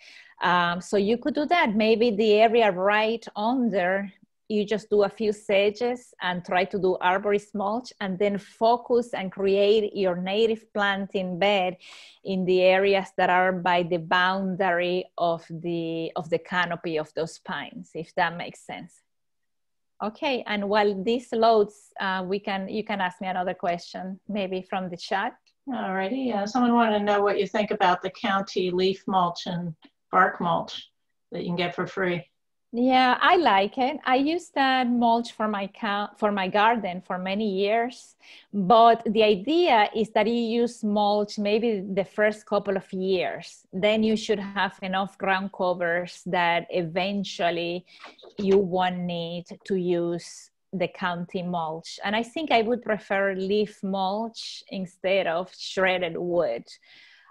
So you could do that. Maybe the area right under, you just do a few sedges and try to do arborist mulch, and then focus and create your native planting bed in the areas that are by the boundary of the canopy of those pines, if that makes sense. Okay, and while this loads, you can ask me another question, maybe from the chat. All righty. Someone wanted to know what you think about the county leaf mulch and bark mulch that you can get for free. Yeah, I like it. I used that mulch for my garden for many years, but the idea is that you use mulch maybe the first couple of years. Then you should have enough ground covers that eventually you won't need to use the county mulch. And I think I would prefer leaf mulch instead of shredded wood.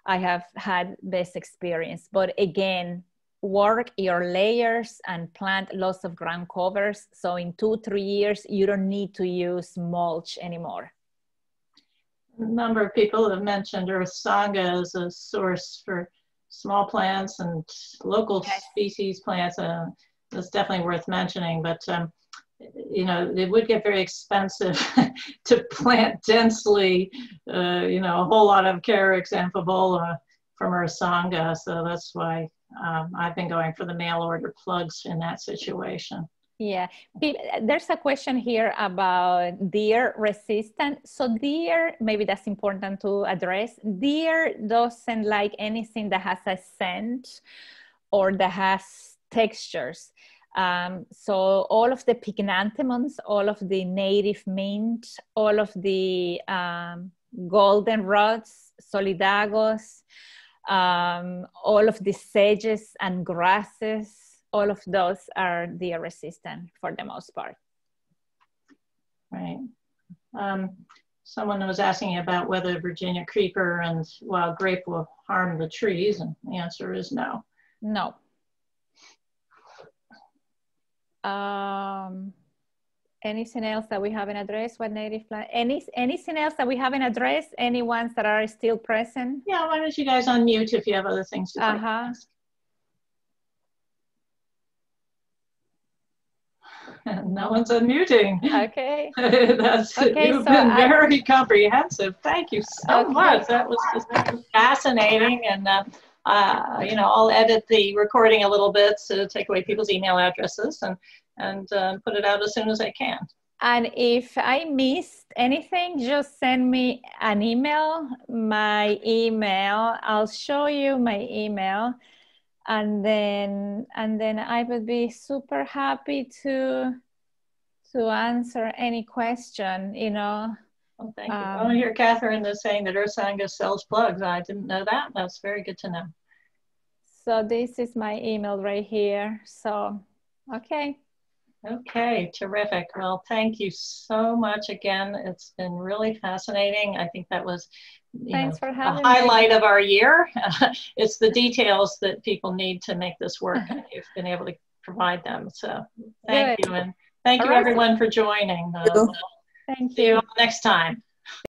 I have had best experience, but again, work your layers and plant lots of ground covers. So in 2-3 years, you don't need to use mulch anymore. A number of people have mentioned earth sanga as a source for small plants and local species plants. That's definitely worth mentioning, but you know, it would get very expensive to plant densely, you know, a whole lot of Carex and Favola from earth sanga. So that's why I've been going for the mail order plugs in that situation. Yeah, there's a question here about deer resistant. So deer, maybe that's important to address. Deer doesn't like anything that has a scent or that has textures. So all of the pycnanthemums, all of the native mint, all of the goldenrods, solidagos, all of the sedges and grasses, all of those are deer resistant for the most part. Right. Someone was asking about whether Virginia creeper and wild grape will harm the trees, and the answer is no. No. Anything else that we haven't addressed? What native plant? Anything else that we haven't addressed? Any ones that are still present? Yeah, why don't you guys unmute if you have other things to ask? No one's unmuting. Okay. You've been very comprehensive. Thank you so much. That was fascinating. And, you know, I'll edit the recording a little bit to take away people's email addresses and put it out as soon as I can. And if I missed anything, just send me an email. My email, I'll show you my email. And then I would be super happy to answer any question, you know. Well, thank you. Oh, here Catherine is saying that Ursangus sells plugs. I didn't know that. That's very good to know. So this is my email right here. So, okay. Okay, terrific. Well, thank you so much again. It's been really fascinating. I think that was Thanks for having a highlight of our year. It's the details that people need to make this work, and you've been able to provide them. So thank you, and thank you everyone for joining. Thank you. See you all next time.